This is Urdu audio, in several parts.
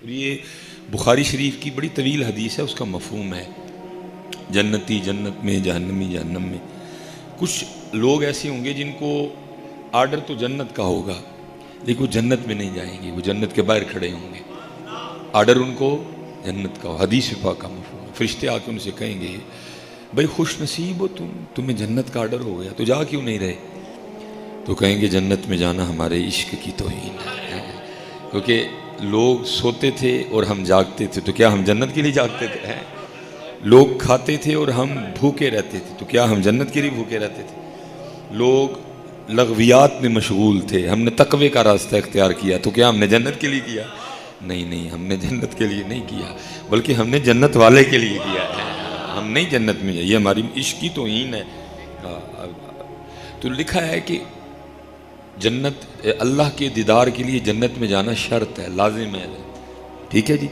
اور یہ بخاری شریف کی بڑی طویل حدیث ہے، اس کا مفہوم ہے جنتی جنت میں، جہنمی جہنم میں۔ کچھ لوگ ایسے ہوں گے جن کو آرڈر تو جنت کا ہوگا لیکن وہ جنت میں نہیں جائیں گے، وہ جنت کے باہر کھڑے ہوں گے، آرڈر ان کو جنت کا ہو۔ حدیث پاک کا مفہوم ہے۔ فرشتے آ کے ان سے کہیں گے بھائی خوش نصیب ہو تمہیں جنت کا آرڈر ہو گیا تو جا کیوں نہیں رہے؟ تو کہیں گے جنت میں جانا ہمارے عشق کی توہین ہے، کیونکہ لوگ سوتے تھے اور ہم جاگتے تھے تو کیا ہم جنت کے لیے جاگتے تھے؟ لوگ کھاتے تھے اور ہم بھوکے رہتے تھے تو کیا ہم جنت کے لیے بھوکے رہتے تھے؟ لوگ لغویات میں مشغول تھے، ہم نے تقوی کا راستہ اختیار کیا تو کیا ہم نے جنت کے لیے کیا؟ نہیں، ہم نے جنت کے لیے نہیں کیا، بلکہ ہم نے جنت والے کے لیے کیا ہے۔ ہم نہیں جنت میں، یہ ہماری عشق کی توہین ہے۔ تو لکھا ہے کہ جنت اللہ کے دیدار کے لیے جنت میں جانا شرط ہے، لازم ہے، ٹھیک ہے جی؟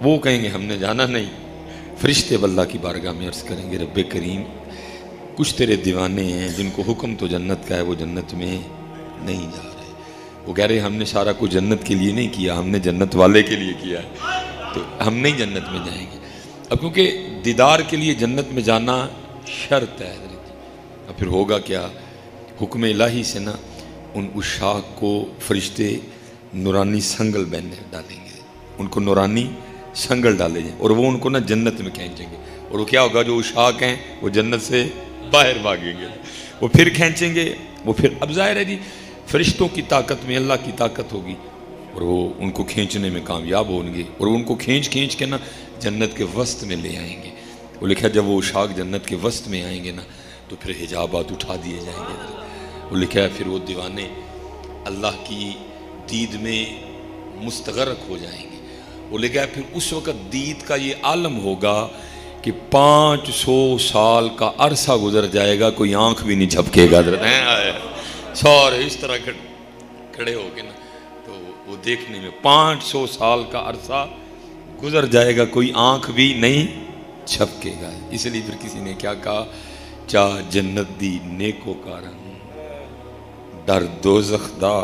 وہ کہیں گے ہم نے جانا نہیں۔ فرشتے اب اللہ کی بارگاہ میں عرض کریں گے رب کریم کچھ تیرے دیوانے ہیں جن کو حکم تو جنت کا ہے، وہ جنت میں نہیں جا رہے۔ وہ کہہ رہے ہم نے سارا کچھ جنت کے لیے نہیں کیا، ہم نے جنت والے کے لیے کیا ہے، تو ہم نہیں جنت میں جائیں گے۔ اب کیونکہ دیدار کے لیے جنت میں جانا شرط ہے، اب پھر ہوگا کیا؟ حکم الہی سے نا ان عشاق کو فرشتے نورانی سنگل بہنے ڈالیں گے، ان کو نورانی سنگل ڈالے جائیں اور وہ ان کو نا جنت میں کھینچیں گے، اور وہ کیا ہوگا؟ جو عشاق ہیں وہ جنت سے باہر بھاگیں گے، وہ پھر کھینچیں گے، وہ پھر اب ظاہر ہے جی فرشتوں کی طاقت میں اللہ کی طاقت ہوگی اور وہ ان کو کھینچنے میں کامیاب ہوں گے، اور ان کو کھینچ کے نا جنت کے وسط میں لے آئیں گے۔ وہ لکھا جب وہ عشاق جنت کے وسط میں آئیں گے نا تو پھر حجابات اٹھا دیے جائیں گے۔ وہ لکھا ہے پھر وہ دیوانے اللہ کی دید میں مستغرق ہو جائیں گے۔ وہ لکھا ہے پھر اس وقت دید کا یہ عالم ہوگا کہ 500 سال کا عرصہ گزر جائے گا، کوئی آنکھ بھی نہیں جھپکے گا، سارے اس طرح کھڑے ہو کے نا تو وہ دیکھنے میں 500 سال کا عرصہ گزر جائے گا، کوئی آنکھ بھی نہیں چھپکے گا۔ اس لیے پھر کسی نے کیا کہا؟ چاہ جنت دی نیکو کارن در دوزخ دا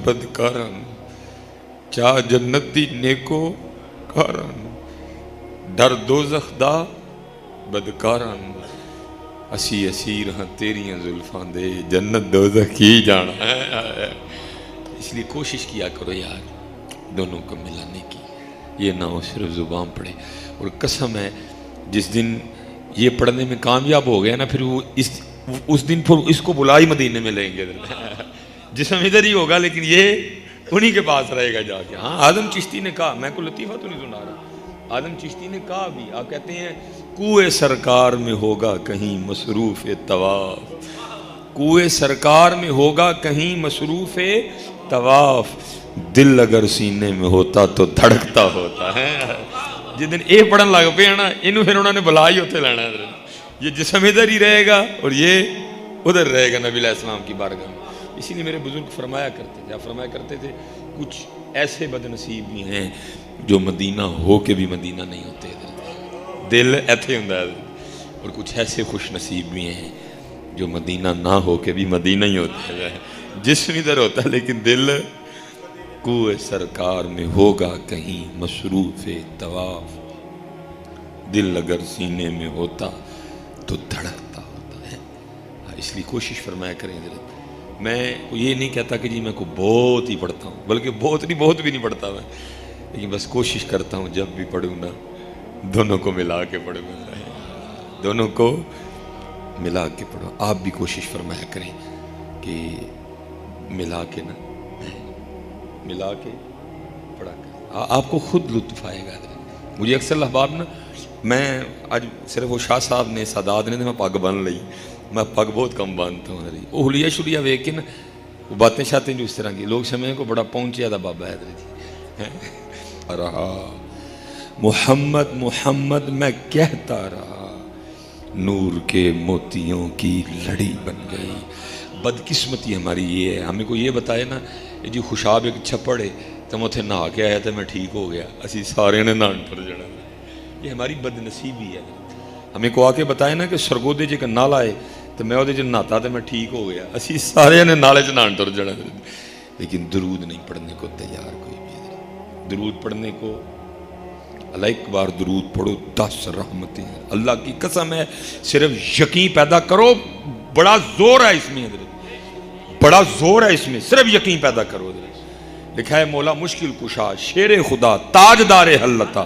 بدکارن، چاہ جنت دی نیکو کارن در دوزخ دا بدکارن، اسی اسیر ہاں تیریاں زلفاں دے جنت دوزخ کی جانا ہے۔ اس لیے کوشش کیا کرو یار دونوں کو ملانے کی، یہ نہ ہو صرف زبان پڑھے۔ اور قسم ہے جس دن یہ پڑھنے میں کامیاب ہو گیا نا پھر وہ اس دن پھر اس کو بلائی مدینے میں لیں گے، جسم ادھر ہی ہوگا لیکن یہ انہی کے پاس رہے گا جا کے۔ ہاں آدم چشتی نے کہا، میں کو لطیفہ تو نہیں سنا رہا، آدم چشتی نے کہا بھی، آپ کہتے ہیں کوئے سرکار میں ہوگا کہیں مصروف طواف، کوئے سرکار میں ہوگا کہیں مصروف طواف، دل اگر سینے میں ہوتا تو دھڑکتا ہوتا ہے۔ جس دن اے پڑھن لگ پہ نا انہوں پھر انہوں نے بلا ہی ہوتے لینا ہے، یہ جسم ادھر ہی رہے گا اور یہ ادھر رہے گا نبی علیہ السلام کی بارگاہ میں۔ اسی لیے میرے بزرگ فرمایا کرتے تھے کچھ ایسے بد نصیب بھی ہیں جو مدینہ ہو کے بھی مدینہ نہیں ہوتے، دل ایتھے ہوندا ہے، اور کچھ ایسے خوش نصیب بھی ہیں جو مدینہ نہ ہو کے بھی مدینہ ہی ہوتا ہے، جسم ادھر ہوتا ہے لیکن دل کوئے سرکار میں ہوگا کہیں مصروف طواف، دل اگر سینے میں ہوتا تو دھڑکتا ہوتا ہے۔ اس لیے کوشش فرمایا کریں ذرا۔ میں یہ نہیں کہتا کہ جی میں کو بہت ہی پڑھتا ہوں، بلکہ بہت بھی نہیں پڑھتا میں، لیکن بس کوشش کرتا ہوں جب بھی پڑھوں نا دونوں کو ملا کے پڑھوں، دونوں کو ملا کے پڑھو۔ آپ بھی کوشش فرمایا کریں کہ ملا کے پڑھا کریں، آپ کو خود لطف آئے گا۔ مجھے اکثر احباب نا، میں آج صرف وہ شاہ صاحب نے سادات نے میں پگ بن لئی، میں پگ بہت کم باندھتا ہوں، وہ حلیہ شلیہ ویک کے نا وہ باتیں شاتیں جو اس طرح کی لوگ سمجھیں کو بڑا پہنچیا تھا بابا حیدر جی رہا محمد محمد میں کہتا رہا، نور کے موتیوں کی لڑی بن گئی۔ بدقسمتی ہماری یہ ہے، ہمیں کو یہ بتائے نا جی خوشاب ایک چھپڑ ہے تو میں اتنے نہا کے آیا تھا میں ٹھیک ہو گیا، اسی سارے نے نہان پر جڑا، یہ ہماری بد نصیبی ہے۔ ہمیں کو آ کے بتائے نا کہ سرگودے جے کا نالا ہے تو میں وہ نہاتا تو میں ٹھیک ہو گیا، اسی سارے نے نالے چ نہان تر جڑا، لیکن درود نہیں پڑھنے کو تیار کوئی بھی۔ درود پڑھنے کو ایک بار درود پڑھو 10 رحمتیں ہیں. اللہ کی قسم ہے, صرف یقین پیدا کرو, بڑا زور ہے اس میں حضرت, بڑا زور ہے اس میں, صرف یقین پیدا کرو حضرت. لکھا ہے مولا مشکل کشا شیر خدا تاجدار حلتا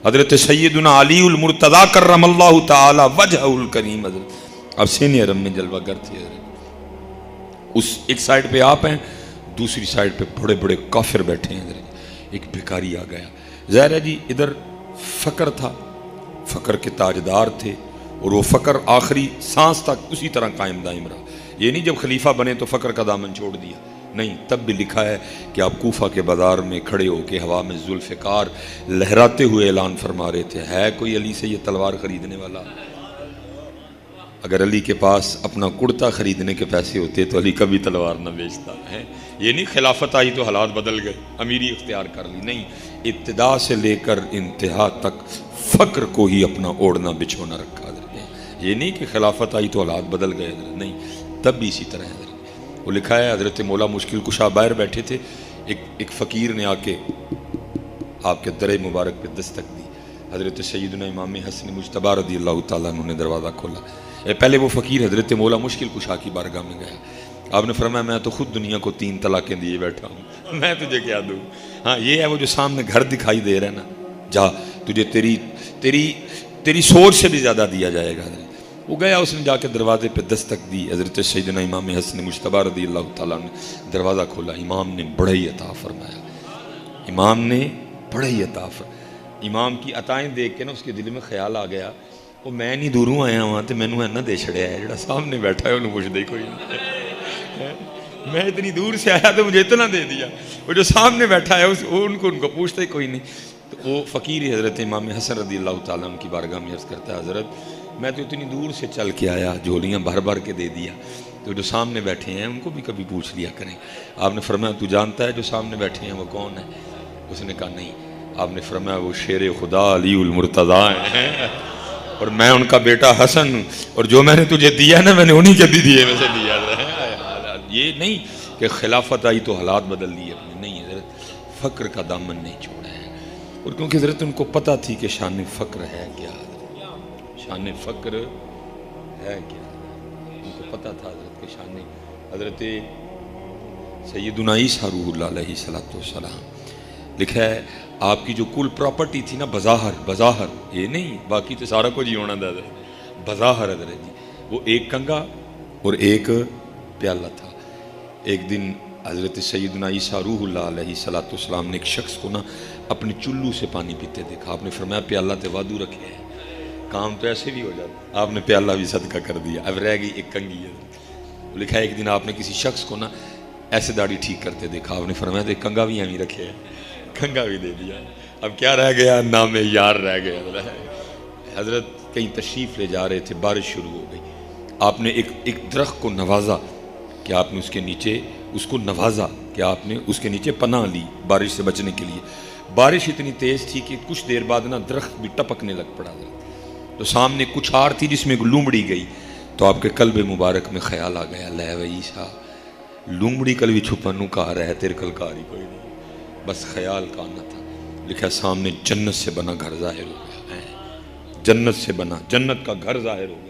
حضرت سیدنا علی المرتضی کرم اللہ تعالی وجہ الکریم حضرت. اب سین حرم میں جلوہ گر تھے حضرت. اس ایک سائیڈ پہ آپ ہیں, دوسری سائیڈ پہ بڑے بڑے کافر بیٹھے ہیں حضرت. ایک بھکاری آ گیا, ظاہر ہے جی ادھر فقر تھا, فقر کے تاجدار تھے, اور وہ فقر آخری سانس تک اسی طرح قائم دائم رہا. یہ نہیں جب خلیفہ بنے تو فقر کا دامن چھوڑ دیا, نہیں, تب بھی لکھا ہے کہ آپ کوفہ کے بازار میں کھڑے ہو کے ہوا میں ذوالفقار لہراتے ہوئے اعلان فرما رہے تھے, ہے کوئی علی سے یہ تلوار خریدنے والا؟ اگر علی کے پاس اپنا کرتا خریدنے کے پیسے ہوتے تو علی کبھی تلوار نہ بیچتا ہے. یہ نہیں خلافت آئی تو حالات بدل گئے, امیری اختیار کر لی, نہیں, ابتدا سے لے کر انتہا تک فقر کو ہی اپنا اوڑھنا بچھونا رکھا حضرت. یہ نہیں کہ خلافت آئی تو حالات بدل گئے حضرت, نہیں, تب بھی اسی طرح حضرت. وہ لکھا ہے حضرت مولا مشکل کشا باہر بیٹھے تھے, ایک فقیر نے آ کے آپ کے در مبارک پہ دستک دی. حضرت سیدنا امام حسن مجتبی رضی اللہ تعالیٰ عنہ نے دروازہ کھولا. پہلے وہ فقیر حضرت مولا مشکل کشا کی بارگاہ میں گیا. آپ نے فرمایا میں تو خود دنیا کو 3 طلاقیں دیے بیٹھا ہوں, میں تجھے کیا دوں؟ ہاں یہ ہے وہ جو سامنے گھر دکھائی دے رہا ہے نا, جا تجھے تیری سوچ سے بھی زیادہ دیا جائے گا حضرت. وہ گیا, اس نے جا کے دروازے پہ دستک دی. حضرت سیدنا امام حسن مجتبی رضی اللہ تعالیٰ نے دروازہ کھولا. امام نے بڑا ہی عطا فرمایا, امام نے بڑا ہی عطا فرمایا. امام کی عطائیں دیکھ کے نا اس کے دل میں خیال آ گیا, وہ میں نہیں دوروں آیا ہوں تو مینوں اینا دے چھڑیا ہے, جڑا سامنے بیٹھا ہے انہوں پوچھتا ہی کوئی نہیں. میں اتنی دور سے آیا تو مجھے اتنا دے دیا, وہ جو سامنے بیٹھا ہے ان کو پوچھتا ہی کوئی نہیں. تو وہ فقیر حضرت امام حسن رضی اللہ تعالیٰ عنہ کی بارگاہ میں عرض کرتا ہے, حضرت میں تو اتنی دور سے چل کے آیا, جھولیاں بھر بھر کے دے دیا, تو جو سامنے بیٹھے ہیں ان کو بھی کبھی پوچھ لیا کریں. آپ نے فرمایا تو جانتا ہے جو سامنے بیٹھے ہیں وہ کون ہے؟ اس نے کہا نہیں. آپ نے فرمایا وہ شیر خدا علی المرتضی ہیں, اور میں ان کا بیٹا حسن ہوں, اور جو میں نے تجھے دیا ہے نا میں نے انہی کے بھی دیے میں سے دیا. یہ نہیں کہ خلافت آئی تو حالات بدل دیے اپنے, نہیں حضرت, فقر کا دامن نہیں چھوڑا ہے. اور کیونکہ حضرت ان کو پتہ تھی کہ شان فقر ہے کیا, شان فقر ہے کیا, ان کو پتہ تھا حضرت کہ شان. حضرت سیدنا عیسیٰ روح اللہ علیہ السلام لکھا ہے آپ کی جو کل پراپرٹی تھی نا, بظاہر یہ نہیں باقی تو سارا کچھ ہی ہونا تھا, بظاہر حضرت جی وہ ایک کنگا اور ایک پیالہ تھا. ایک دن حضرت سیدنا عیسیٰ روح اللہ علیہ السلام نے ایک شخص کو نا اپنے چلو سے پانی پیتے دیکھا. آپ نے فرمایا پیالہ تے وادو رکھے ہیں, کام تو ایسے بھی ہو جاتا. آپ نے پیالہ بھی صدقہ کر دیا, اب رہ گئی ایک کنگی ہے. لکھا ہے ایک دن آپ نے کسی شخص کو نا ایسے داڑھی ٹھیک کرتے دیکھا. آپ نے فرمایا تو ایک کنگا بھی ہمیں رکھے ہے, کنگا بھی دے دیا. اب کیا رہ گیا؟ نام یار رہ گیا. حضرت کہیں تشریف لے جا رہے تھے, بارش شروع ہو گئی. آپ نے ایک درخت کو نوازا کہ آپ نے اس کے نیچے پناہ لی بارش سے بچنے کے لیے. بارش اتنی تیز تھی کہ کچھ دیر بعد نا درخت بھی ٹپکنے لگ پڑا. تو سامنے کچھ آر تھی جس میں ایک لومڑی گئی, تو آپ کے قلب مبارک میں خیال آ گیا, لے وہی سا لومڑی کل بھی چھپنوں کا رہے تیرے کل کاری کوئی نہیں, بس خیال کا آنا تھا. لکھا سامنے جنت سے بنا گھر ظاہر ہو گیا, جنت سے بنا, جنت کا گھر ظاہر ہو گیا.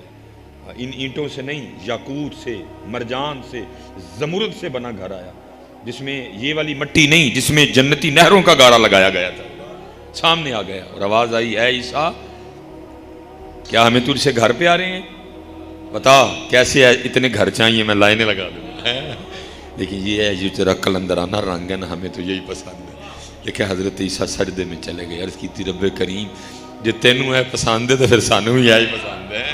ان اینٹوں سے نہیں, یاقوت سے, مرجان سے, زمرد سے بنا گھر آیا, جس میں یہ والی مٹی نہیں جس میں جنتی نہروں کا گارا لگایا گیا تھا. سامنے آ گیا اور آواز آئی, اے عیسیٰ کیا ہمیں تجھ سے گھر پہ آ رہے ہیں؟ بتا کیسے ہے, اتنے گھر چاہیے میں لائنیں لگا دوں. لیکن یہ ہے جو تیرا قلندرانہ رنگ ہے نا, ہمیں تو یہی پسند ہے. لیکن حضرت عیسیٰ سجدے میں چلے گئے, عرض کی تھی رب کریم جو تینوں ہے پسند ہے تو پھر سانوں ہی آئی پسند ہے.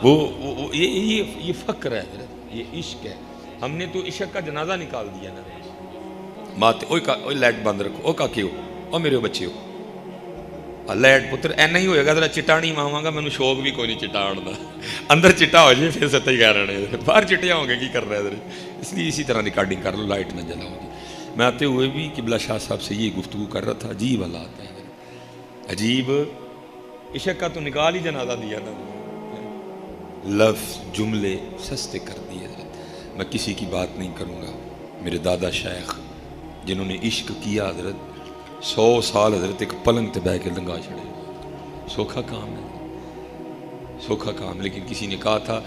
یہ فقر ہے حضرت, یہ عشق ہے. ہم نے تو عشق کا جنازہ نکال دیا نا. ماتے اوے لائٹ بند رکھو, او کا کیوں, او میرے بچے ہو لائٹ پتر اینا ہی ہوئے گا ذرا چٹا نہیں ماواں گا, مینوں شوق بھی کوئی نہیں چٹاڑ دا, اندر چٹا ہو جائے پھر ستا ہی کہہ رہے ہیں, باہر چٹیا ہوں گے کی کر رہے ہیں. اس لیے اسی طرح ریکارڈنگ کر لو, لائٹ نہ جلاؤ. میں آتے ہوئے بھی قبلہ شاہ صاحب سے یہ گفتگو کر رہا تھا, عجیب حالات ہیں, عجیب. عشق کا تو نکال ہی جنازہ دیا تھا, لفظ جملے سستے کر دیے. میں کسی کی بات نہیں کروں گا. میرے دادا شیخ جنہوں نے عشق کیا حضرت, 100 سال حضرت ایک پلنگ تے بہ کے لنگا چھڑے. سوکھا کام ہے، سوکھا کام. لیکن کسی نے کہا تھا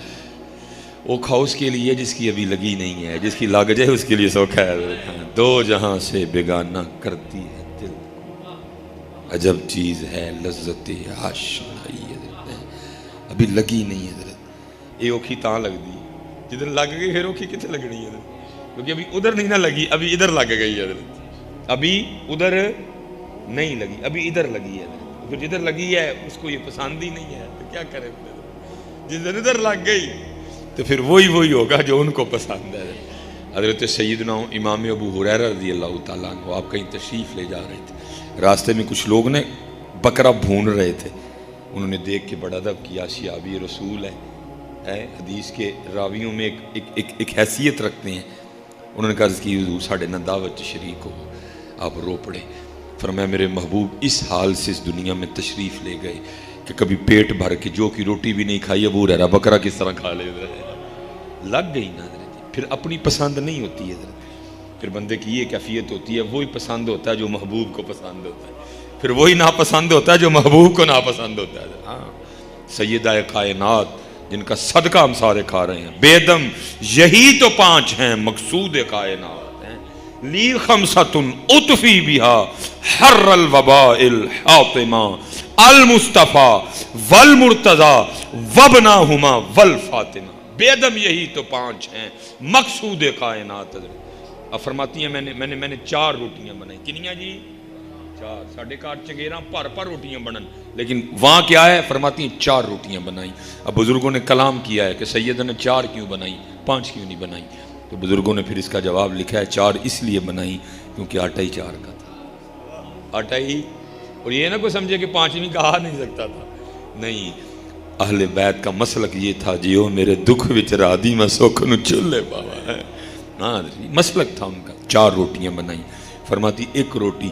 اوکھا اس کے لیے جس کی ابھی لگی نہیں ہے، جس کی لگ جائے اس کے لیے سوکھا ہے. دو جہاں سے بیگانہ کرتی ہے دل، عجب چیز ہے لذت آشنائی. ابھی لگی نہیں ہے حضرت، یہ اوکھی تاں لگ دی جدھر لگ گئی، پھر اوکھی کتنے لگنی ہے کیونکہ ابھی ادھر نہیں نہ لگی، ابھی ادھر لگ گئی ہے حضرت. ابھی ادھر نہیں لگی، ابھی ادھر لگی ہے حضرت. پھر جدھر لگی ہے اس کو یہ پسند ہی نہیں ہے تو کیا کرے. جدھر ادھر لگ گئی تو پھر وہی ہوگا جو ان کو پسند ہے. حضرت سیدنا امام ابو ہریرہ رضی اللہ تعالیٰ عنہ، آپ کہیں تشریف لے جا رہے تھے، راستے میں کچھ لوگ نے بکرا بھون رہے تھے. انہوں نے دیکھ کے بڑا ادب کیا، صحابی رسول ہے، حدیث کے راویوں میں ایک حیثیت رکھتے ہیں. انہوں نے کہا کہ حضور ساڑھے نہ دعوت شریک ہو. آپ رو پڑے. فرمایا میرے محبوب اس حال سے اس دنیا میں تشریف لے گئے کہ کبھی پیٹ بھر کے جو کی روٹی بھی نہیں کھائی. ابو ہریرہ بکرا کس طرح کھا لے. لگ گئی نا حضرت، پھر اپنی پسند نہیں ہوتی ہے حضرت. پھر بندے کی یہ کیفیت ہوتی ہے، وہی پسند ہوتا ہے جو محبوب کو پسند ہوتا ہے، پھر وہی ناپسند ہوتا ہے جو محبوب کو ناپسند ہوتا ہے. ہاں سیدہ کائنات جن کا صدقہ ہم سارے کھا رہے ہیں، بیدم یہی تو 5 ہیں مقصود کائنات ہیں. لی خمسۃ اطفی بہا حر الوباء الحاطمہ المصطفیٰ والمرتضی وابناہما والفاطمہ. بیدم یہی تو 5 ہیں مقصود کائنات. اب فرماتی ہیں میں نے 4 روٹیاں بنائی. کنیاں جی؟ 4. ساڑھے کار چنگیراں پر روٹیاں بنن، لیکن وہاں کیا ہے؟ فرماتی ہیں 4 روٹیاں بنائیں. اب بزرگوں نے کلام کیا ہے کہ سیدہ نے 4 کیوں بنائی، 5 کیوں نہیں بنائی؟ تو بزرگوں نے پھر اس کا جواب لکھا ہے 4 اس لیے بنائی کیونکہ آٹا ہی 4 کا تھا. آٹا ہی، اور یہ نہ کوئی سمجھے کہ 5ویں کہا نہیں سکتا تھا. نہیں، اہل بیت کا مسلک یہ تھا جیو میرے دکھ وچ رادی میں سکھ نو چولے بابا ہے. ہاں مسلک تھا ان کا. 4 روٹیاں بنائیں. فرماتی 1 روٹی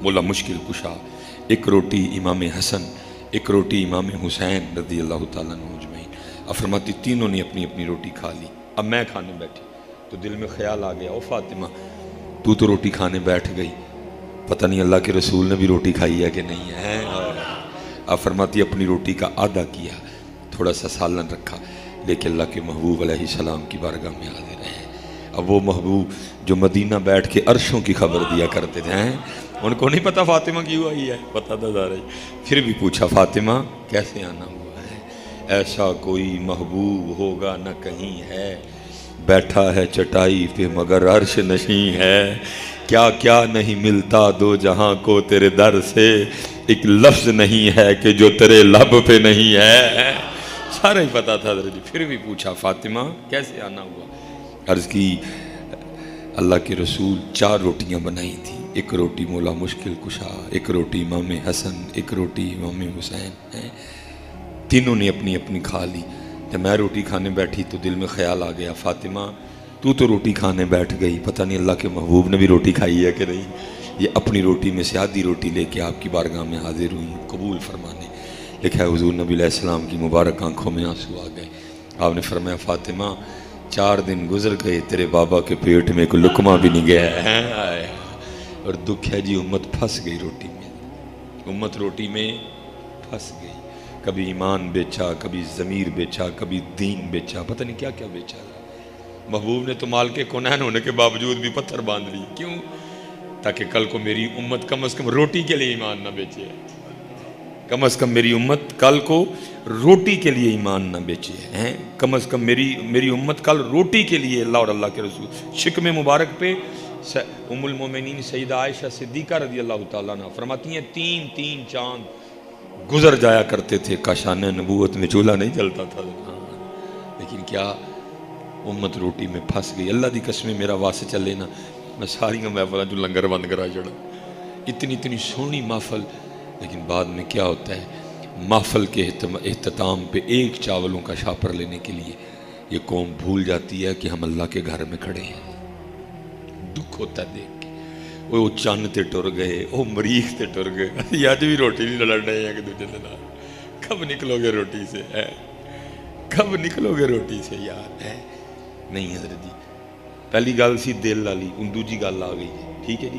مولا مشکل کشا، 1 روٹی امام حسن، 1 روٹی امام حسین رضی اللہ تعالیٰ عنہ اجمعین. اب فرماتی تینوں نے اپنی اپنی روٹی کھا لی. اب میں کھانے بیٹھی تو دل میں خیال آ گیا، او فاطمہ تو روٹی کھانے بیٹھ گئی، پتہ نہیں اللہ کے رسول نے بھی روٹی کھائی ہے کہ نہیں ہے. اب فرماتی اپنی روٹی کا آدھا کیا، تھوڑا سا سالن رکھا، لیکن اللہ کے محبوب علیہ السلام کی بارگاہ میں حاضر ہیں. اب وہ محبوب جو مدینہ بیٹھ کے عرشوں کی خبر دیا کرتے تھے، ان کو نہیں پتا فاطمہ کیوں آئی ہے؟ پتہ تھا ظاہر. پھر بھی پوچھا فاطمہ کیسے آنا ہوا ہے؟ ایسا کوئی محبوب ہوگا نہ کہیں ہے، بیٹھا ہے چٹائی پہ مگر عرش نشیں ہے. کیا کیا نہیں ملتا 2 جہاں کو تیرے در سے، ایک لفظ نہیں ہے کہ جو تیرے لب پہ نہیں ہے. سارا ہی پتا تھا حضرت. پھر بھی پوچھا فاطمہ کیسے آنا ہوا؟ عرض کی اللہ کے رسول 4 روٹیاں بنائی تھی. 1 روٹی مولا مشکل کشا، 1 روٹی امام حسن، 1 روٹی امام حسین. تینوں نے اپنی اپنی کھا لی. جب میں روٹی کھانے بیٹھی تو دل میں خیال آ گیا، فاطمہ تو روٹی کھانے بیٹھ گئی، پتہ نہیں اللہ کے محبوب نے بھی روٹی کھائی ہے کہ نہیں. یہ اپنی روٹی میں سے آدھی روٹی لے کے آپ کی بارگاہ میں حاضر ہوئی قبول فرمانے. لکھا ہے حضور نبی علیہ السلام کی مبارک آنکھوں میں آنسو آ گئے. آپ نے فرمایا فاطمہ 4 دن گزر گئے، تیرے بابا کے پیٹ میں کوئی لقمہ بھی نہیں گیا ہے. اور دکھ ہے جی امت پھنس گئی روٹی میں، امت روٹی میں پھنس گئی. کبھی ایمان بیچا، کبھی ضمیر بیچا، کبھی دین بیچا، پتہ نہیں کیا کیا بیچا. محبوب نے تو مال کے کونین ہونے کے باوجود بھی پتھر باندھ لی. کیوں؟ تاکہ کل کو میری امت کم از کم روٹی کے لیے ایمان نہ بیچے. کم از کم میری امت کل کو روٹی کے لیے ایمان نہ بیچے ہیں. کم از کم میری امت کل روٹی کے لیے اللہ اور اللہ کے رسول. شکم مبارک پہ ام المومنین سیدہ عائشہ صدیقہ رضی اللہ تعالیٰ عنہ فرماتی ہیں 3 چاند گزر جایا کرتے تھے، کاشان نبوت میں چولہا نہیں جلتا تھا. لیکن کیا امت روٹی میں پھنس گئی. اللہ دی قسم میرا واسطہ چلے نا، میں ساری محفل جو لنگر بند کرا چڑھا. اتنی سونی محفل، لیکن بعد میں کیا ہوتا ہے، محفل کے اختتام پہ 1 چاولوں کا شاپر لینے کے لیے یہ قوم بھول جاتی ہے کہ ہم اللہ کے گھر میں کھڑے ہیں. دکھ ہوتا ہے دیکھ کے. وہ چند تے ٹر گئے، وہ مریخ تے ٹر گئے. آج بھی روٹی نہیں لڑ رہے ہیں کہ دوسرے دن. کب نکلو گے روٹی سے؟ کب نکلو گے روٹی سے یار؟ نہیں حضرت جی، پہلی گل سی دل والی، دوجی گل آ گئی. ٹھیک ہے جی،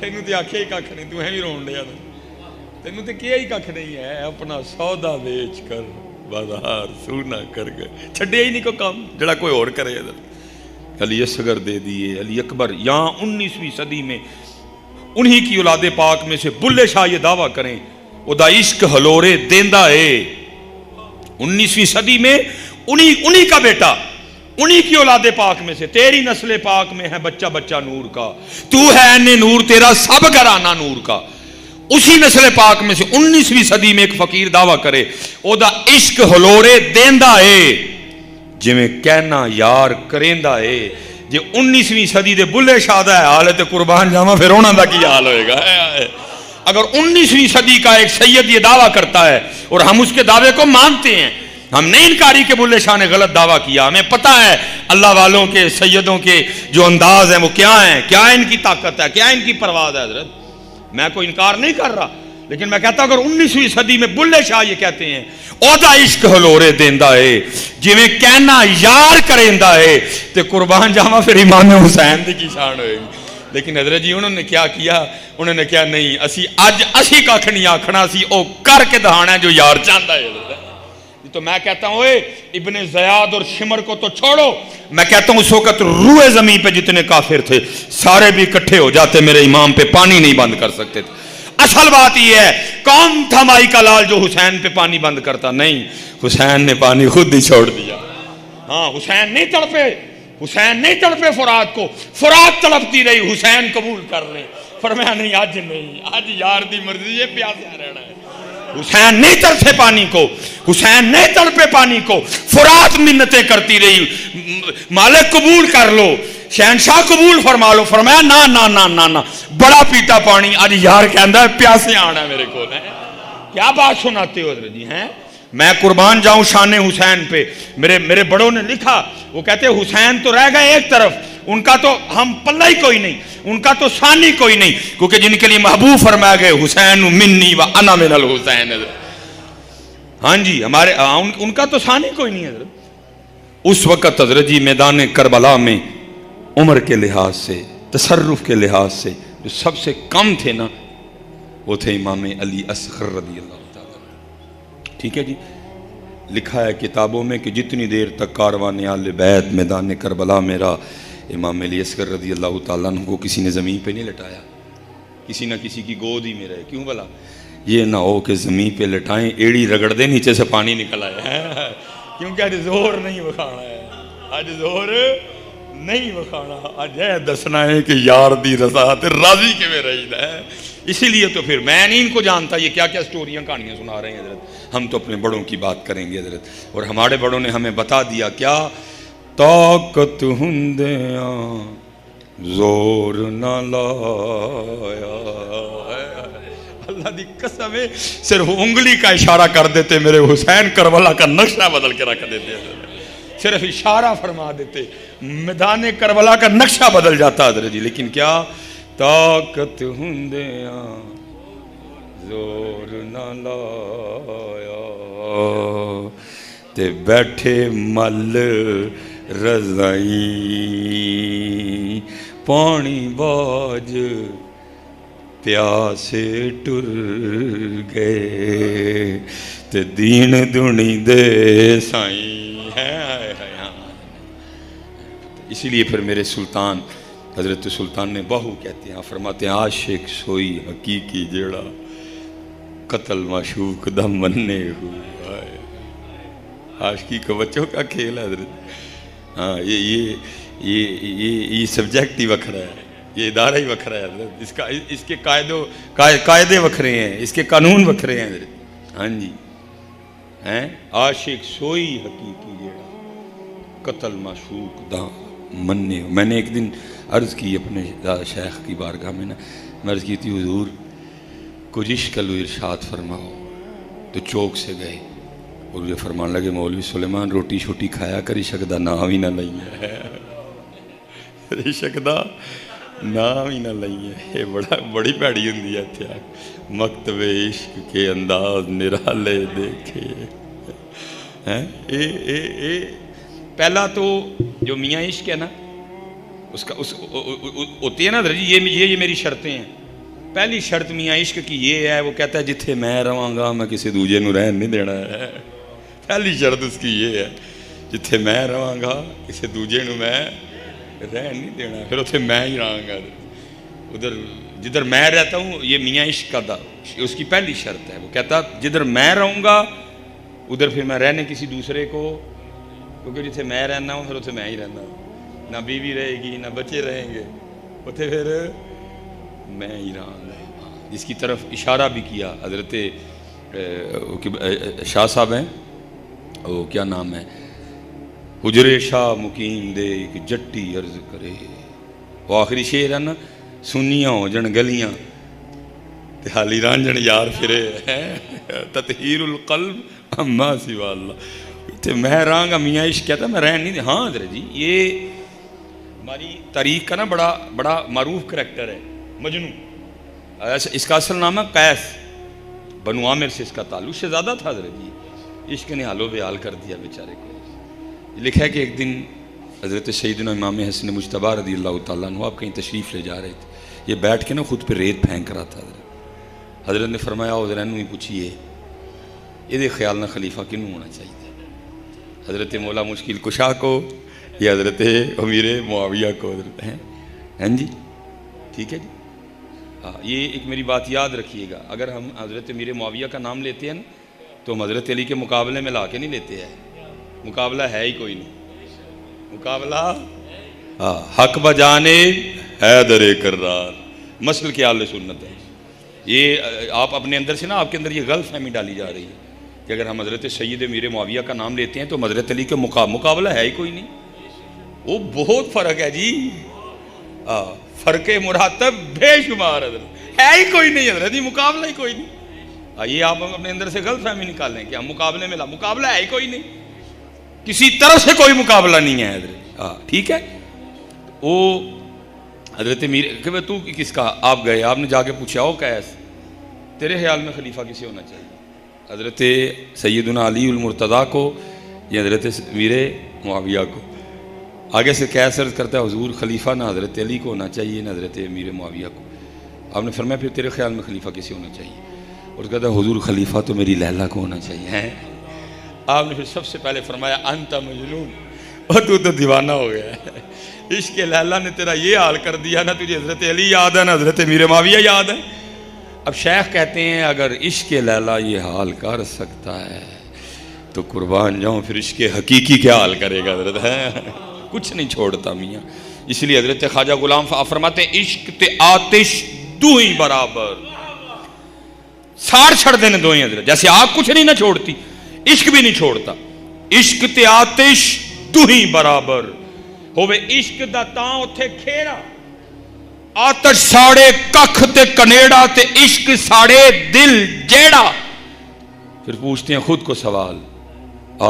تینوں تے آکھیا ہی ککھ نہیں، تو بھی رون ڈیا تینوں تے کیا ہی ککھ نہیں ہے، اپنا سودا بیچ کر بازار سونا کر گئے، چھڈیا ہی نہیں کوئی کام جڑا کوئی اور کرے۔ علی اصغر دے دیے، علی اکبر، یہاں 19ویں صدی میں انہی کی اولاد پاک میں سے بلے شاہ یہ دعویٰ کریں او دا عشق ہلورے دیندا ہے۔ 19ویں صدی میں انہی کا بیٹا، انہی کی اولاد پاک میں سے، تیری نسل پاک میں ہے بچہ بچہ نور کا، تو ہے این نور، تیرا سب گھرانہ نور کا۔ اسی نسل پاک میں سے 19ویں صدی میں ایک فقیر دعویٰ کرے او دا عشق ہلورے دیندا ہے جویں کہنا یار کریندا ہے۔ جے 19ویں صدی دے بلے شاہ دا حال ہے تے قربان جاواں پھر انہاں دا کی حال ہوئے گا۔ اگر 19ویں صدی کا ایک سید یہ دعویٰ کرتا ہے اور ہم اس کے دعوے کو مانتے ہیں، ہم نے انکاری کہ بلے شاہ نے غلط دعویٰ کیا، ہمیں پتہ ہے اللہ والوں کے سیدوں کے جو انداز ہیں وہ کیا ہیں، کیا ان کی طاقت ہے، کیا ان کی پرواز ہے۔ حضرت میں کوئی انکار نہیں کر رہا، لیکن میں کہتا ہوں اگر 19ویں صدی میں بلے شاہ یہ کہتے ہیں او دا عشق ہلورے دیندا ہے جویں کہنا یار کریندا ہے، تے قربان جاواں پھر امام حسین دی کی شان ہوئے گی۔ لیکن حضرت جی انہوں نے کیا کیا، انہوں نے کیا نہیں اسی ککھ نہیں آکھنا، اسی او کر کے دہانا ہے جو یار چاہتا ہے۔ تو میں کہتا ہوں اے ابن زیاد اور شمر کو تو چھوڑو، میں کہتا ہوں اس وقت روئے زمین پہ جتنے کافر تھے سارے بھی اکٹھے ہو جاتے، میرے امام پہ پانی نہیں بند کر سکتے تھے۔ اصل بات یہ ہے کون تھا مائی کا لال جو حسین پہ پانی بند کرتا؟ نہیں، حسین نے پانی خود ہی چھوڑ دیا۔ ہاں حسین نہیں تڑپے فرات کو، فرات تڑپتی رہی، حسین قبول کر رہے، فرمایا نہیں آج نہیں، آج یار دی مرضی ہے، پیاسا رہنا ہے۔ حسین نہیں تڑپے پانی کو، حسین نہیں تڑپے پانی کو، فرات منتیں کرتی رہی، مالک قبول کر لو، شہنشاہ قبول فرما لو، فرمایا نا نا نا نا نا، بڑا پیتا پانی، آج یار کہندا ہے پیاسے آنا ہے میرے کو۔ کیا بات سناتے ہو حضرت جی ہیں؟ میں قربان جاؤں شان حسین پہ، میرے بڑوں نے لکھا، وہ کہتے حسین تو رہ گئے ایک طرف، ان کا تو ہم پلہ ہی کوئی نہیں، ان کا تو ثانی کوئی نہیں، کیونکہ جن کے لیے محبوب فرمایا گئے حسین منی و انا من الحسین۔ ہاں جی ہمارے ان کا تو ثانی کوئی نہیں حضرت۔ اس وقت حضرت جی میدان کربلا میں عمر کے لحاظ سے، تصرف کے لحاظ سے جو سب سے کم تھے نا وہ تھے امام علی اصغر رضی اللہ تعالیٰ۔ ٹھیک ہے جی، لکھا ہے کتابوں میں کہ جتنی دیر تک کاروان آل بیت میدان کربلا میرا امام علی اصغر رضی اللہ تعالیٰ عنہ کو کسی نے زمین پہ نہیں لٹایا، کسی نہ کسی کی گود ہی میں رہے۔ کیوں بلا؟ یہ نہ ہو کہ زمین پہ لٹائیں ایڑی رگڑ دے نیچے سے پانی نکل آئے، کیونکہ آج زور نہیں بکھانا ہے، آج زور نہیں بکھانا، آج ہے دسنا ہے کہ یار دی رضا تے راضی کے میں رہی ہے۔ اسی لیے تو پھر میں نہیں ان کو جانتا یہ کیا کیا سٹوریاں کہانیاں سنا رہے ہیں حضرت، ہم تو اپنے بڑوں کی بات کریں گے حضرت، اور ہمارے بڑوں نے ہمیں بتا دیا کیا، طاقت ہندیاں زور نہ لایا۔ اللہ دی قسم ہے صرف انگلی کا اشارہ کر دیتے میرے حسین کربلا کا نقشہ بدل کے رکھ دیتے، صرف اشارہ فرما دیتے میدان کربلا کا نقشہ بدل جاتا حضرت جی۔ لیکن کیا، طاقت ہندیاں زور نہ لایا تے بیٹھے مل رضائی پانی باج پیاسے ٹر گئے تے دین دنی دے سائیں ہے۔ اسی لیے پھر میرے سلطان حضرت سلطان نے بہو کہتے ہیں، فرماتے ہیں عاشق سوئی حقیقی جیڑا قتل معشوق دا مننے ہوا ہے۔ عاشقی کا بچوں کا کھیل ہے حضرت۔ ہاں یہ سبجیکٹ ہی وکھرا ہے، یہ ادارہ ہی وکھرا ہے حضرت، اس کے قاعدے وکھرے ہیں، اس کے قانون وکھرے ہیں حضرت۔ ہاں جی ہیں، عاشق سوئی حقیقی جیڑا قتل معشوق دا مننے ہو۔ میں نے ایک دن عرض کی اپنے شیخ کی بارگاہ میں نا، میں عرض کی تھی حضور کچھ عشق لو ارشاد فرماؤ، تو چوک سے گئے اور یہ فرمان لگے مولوی سلیمان روٹی شوٹی کھایا کر عشق دا نام ہی نہ لئی ہے، عشق دا نام ہی نہ لئی ہے، یہ بڑی پیڑی ہوندی ہے اتھے مکتب عشق کے انداز نرالے دیکھے۔ پہلا تو جو میاں عشق ہے نا اس کا ہوتی ہے نا یہ میری شرطیں ہیں، پہلی شرط میاں عشق کی یہ ہے، وہ کہتا ہے جتھے میں رہاں گا میں کسی دوجے نو رہن نہیں دینا ہے. پہلی شرط اس کی یہ ہے، جتھے میں رہاں گا کسی دوجے نو میں رہن نہیں دینا. پھر اتنے میں ہی رہاں گا. ادھر جدھر میں رہتا ہوں، یہ میاں عشق کا اس کی پہلی شرط ہے. وہ کہتا جدھر میں رہوں گا ادھر پھر میں رہنے کسی دوسرے کو، کیونکہ جتھے میں رہنا ہوں پھر اتنے میں ہی رہنا ہوں. نہ بیوی رہے گی نہ بچے رہیں گے، اتنے پھر میں ہی رہاں گا. جس کی طرف اشارہ بھی کیا حضرت شاہ صاحب ہیں، وہ کیا نام ہے، حجرے شاہ مقیم دے ایک جٹی عرض کرے. وہ آخری شعر ہے نا، سنیاں ہو جن گلیاں تے حالی رانجن یار پھرے، تطہیر القلب اما سوا اللہ. تے میں رہاں گا، میاں عشق کہتا میں رہن نہیں دے. ہاں حضرت جی، یہ ہماری تاریخ کا نا بڑا معروف کریکٹر ہے مجنوں. اس کا اصل نام ہے قیس، بنو عامر سے اس کا تعلق شہزادہ تھا حضرت جی. عشق نے حال و بیحال کر دیا بیچارے کو. لکھا ہے کہ ایک دن حضرت سیدنا امام حسن مجتبیٰ رضی اللہ تعالیٰ عنہ آپ کہیں تشریف لے جا رہے تھے. یہ بیٹھ کے نا خود پہ ریت پھینک رہا تھا. حضرت نے فرمایا حضرت ہی پوچھیے یہ خیال نہ خلیفہ کنوں ہونا چاہیے، حضرت مولا مشکل کشا کو یا حضرت امیر معاویہ کو؟ حضرت ہیں ہیں جی، ٹھیک ہے جی. ہاں، یہ ایک میری بات یاد رکھیے گا، اگر ہم حضرت امیر معاویہ کا نام لیتے ہیں نا تو ہم حضرت علی کے مقابلے میں لا کے نہیں لیتے ہیں. مقابلہ ہے ہی کوئی نہیں. مقابلہ حق بجانے حیدر کرار، مسل کے اہل سنت ہے. یہ آپ اپنے اندر سے نا، آپ کے اندر یہ غلط فہمی ڈالی جا رہی ہے کہ اگر ہم حضرت سید امیر معاویہ کا نام لیتے ہیں تو حضرت علی کے مقابلہ ہے ہی کوئی نہیں. وہ بہت فرق ہے جی، فرق مراتب بے شمار حضرت، ہے ہی کوئی نہیں حضرت جی، مقابلہ ہی کوئی نہیں. یہ آپ اپنے اندر سے غلط فہمی نکالیں کہ ہم مقابلے میں مقابلہ ہے ہی کوئی نہیں، کسی طرف سے کوئی مقابلہ نہیں ہے حضرت. ٹھیک ہے. وہ حضرت میر کہ تو کس کا، آپ گئے، آپ نے جا کے پوچھا ہو قیس تیرے خیال میں خلیفہ کسے ہونا چاہیے، حضرت سیدنا علی المرتضیٰ کو یا حضرت امیر معاویہ کو؟ آگے سے قیس عرض کرتا ہے حضور خلیفہ نہ حضرت علی کو ہونا چاہیے نہ حضرت امیر معاویہ کو. آپ نے فرمایا پھر تیرے خیال میں خلیفہ کسے ہونا چاہیے؟ اور کہتا ہے حضور خلیفہ تو میری لیلا کو ہونا چاہیے. آپ نے پھر سب سے پہلے فرمایا انت مجنون، اور تو دیوانہ ہو گیا ہے. عشق لیلا نے تیرا یہ حال کر دیا، نہ تجھے حضرت علی یاد ہے نہ حضرت امیر معاویہ یاد ہے. اب شیخ کہتے ہیں اگر عشق لیلا یہ حال کر سکتا ہے تو قربان جاؤں پھر عشق حقیقی کیا حال کرے گا حضرت. ہے کچھ نہیں چھوڑتا میاں. اس لیے حضرت خواجہ غلام فرماتے ہیں عشق تے آتش دو ہی برابر، ساڑ چھڑ دینے دو ہی حضرت. جیسے آگ کچھ نہیں نہ چھوڑتی، عشق بھی نہیں چھوڑتا. عشق تے آتش دو ہی برابر ہوئے، عشق دا تاں اتھے کھیرا، آتش ساڑے ککھ تے کنیڑا تے عشق ساڑے دل جیڑا. پھر پوچھتے ہیں خود کو سوال،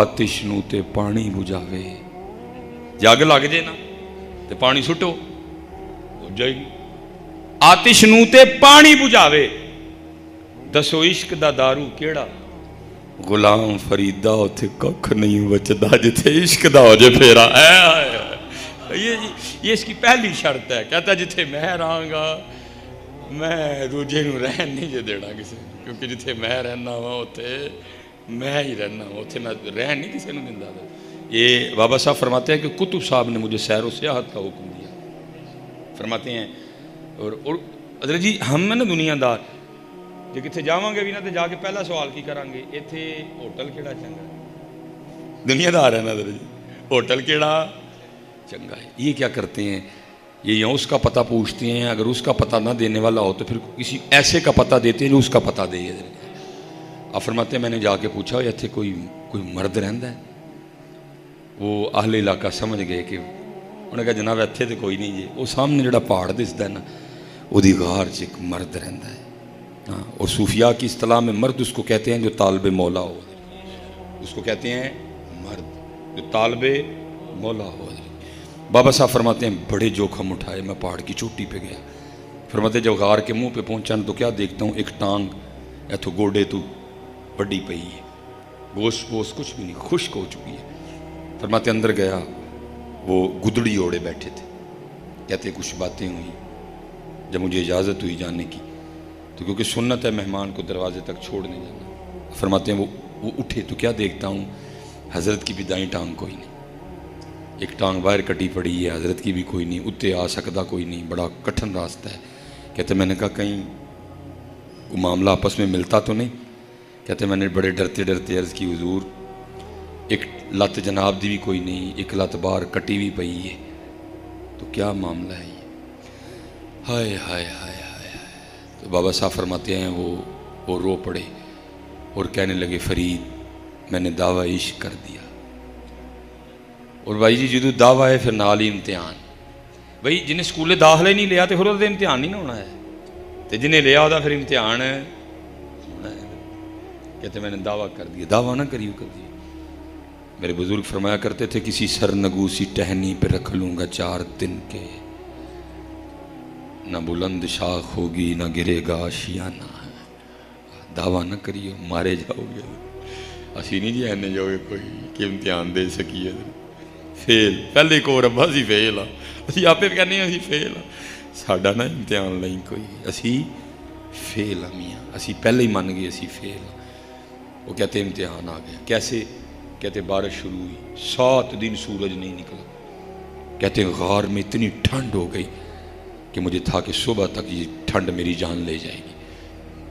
آتش نو تے پانی بجھاوے، جاگ لگ جے نا تے پانی سٹو ہو جائے گی. آتش نو تے پانی بجھاوے، دسو عشق دا دارو کیڑا؟ غلام فریدہ اتھے ککھ نہیں بچدا جتھے عشق دا ہو جے پھیرا. یہ اس کی پہلی شرط ہے. کہتا ہے جتھے میں رہاں گا میں دوجے نو رہن نہیں جے دینا کسی، کیونکہ جتھے میں رہنا ہوا اتھے میں ہی رہنا ہوا، اتھے میں رہن نہیں کسی نو دیندا. یہ بابا صاحب فرماتے ہیں کہ کتب صاحب نے مجھے سیر و سیاحت کا حکم دیا. فرماتے ہیں اور حضرت جی ہم ہیں نا دنیا دار، جے کتھے جاواں گے بھی نا تے جا کے پہلا سوال کی کران گے، ایتھے ہوٹل کیڑا چنگا؟ دنیا دار ہے نا حضرت جی، ہوٹل کیڑا چنگا ہے. یہ کیا کرتے ہیں، یہ یہاں اس کا پتہ پوچھتے ہیں. اگر اس کا پتہ نہ دینے والا ہو تو پھر کسی ایسے کا پتہ دیتے ہیں جو اس کا پتہ دے. آپ فرماتے ہیں میں نے جا کے پوچھا ایتھے کوئی مرد رہندا ہے؟ وہ اہل علاقہ سمجھ گئے کہ انہوں نے کہا جناب ایتھے تو کوئی نہیں جی. وہ سامنے جڑا پہاڑ دسدا ہے نا وہ دی غار چ ایک مرد رہندا ہے. ہاں، اور صوفیاء کی اصطلاح میں مرد اس کو کہتے ہیں جو طالب مولا ہو، اس کو کہتے ہیں مرد جو طالب مولا ہو. بابا صاحب فرماتے ہیں بڑے جوخم اٹھائے، میں پہاڑ کی چوٹی پہ گیا. فرماتے ہیں جب غار کے منہ پہ پہنچا تو کیا دیکھتا ہوں، ایک ٹانگ ایتھو گوڑے تو بڑی پئی ہے، گوشت پوست کچھ بھی نہیں، خشک ہو چکی ہے. فرماتے اندر گیا، وہ گدڑی اوڑے بیٹھے تھے. کہتے کچھ باتیں ہوئی، جب مجھے اجازت ہوئی جانے کی تو کیونکہ سنت ہے مہمان کو دروازے تک چھوڑ نہیں جانا. فرماتے ہیں وہ اٹھے تو کیا دیکھتا ہوں, حضرت کی بھی دائیں ٹانگ کوئی نہیں, ایک ٹانگ باہر کٹی پڑی ہے, حضرت کی بھی کوئی نہیں, اتنے آ سکتا کوئی نہیں, بڑا کٹھن راستہ ہے. کہتے میں نے کہا کہیں کوئی معاملہ آپس میں ملتا تو نہیں. کہتے میں نے بڑے ڈرتے ڈرتے عرض کی حضور ایک لت جناب دی بھی کوئی نہیں, ایک لت باہر کٹی بھی پئی ہے, تو کیا معاملہ ہے یہ؟ ہائے ہائے ہائے ہائے. تو بابا صاحب فرماتے ہیں وہ رو پڑے اور کہنے لگے فرید میں نے دعویٰ عشق کر دیا. اور بھائی جی جدو دعویٰ ہے پھر نال ہی امتحان. بھائی جنہیں سکولے داخلہ ہی نہیں لیا تو پھر وہ امتحان نہیں ہونا ہے, تو جنہیں لیا ہوتا پھر امتحان ہونا ہے. کہتے میں نے دعویٰ کر دیا. دعویٰ نہ کریو کبھی. میرے بزرگ فرمایا کرتے تھے کسی سرنگو سی ٹہنی پہ رکھ لوں گا 4 دن کے, نہ بلند شاخ ہوگی نہ گرے گا آشیانہ. دعویٰ نہ کریو مارے جاؤ گے. اسی نہیں جی اینے جاؤ گے کوئی کہ امتحان دے سکیے فیل. پہلے ایک اور ابا اسی فیل ہاں, اسی آپ کہنے اسی فیل ہاں. ساڈا نہ امتحان نہیں کوئی, اسی فیل ہاں میاں, اسی پہلے ہی من گئے اسی فیل ہاں. وہ کہتے امتحان آ گیا. کیسے؟ کہتے بارش شروع ہوئی, 7 دن سورج نہیں نکلا. کہتے غار میں اتنی ٹھنڈ ہو گئی کہ مجھے تھا کہ صبح تک یہ ٹھنڈ میری جان لے جائے گی.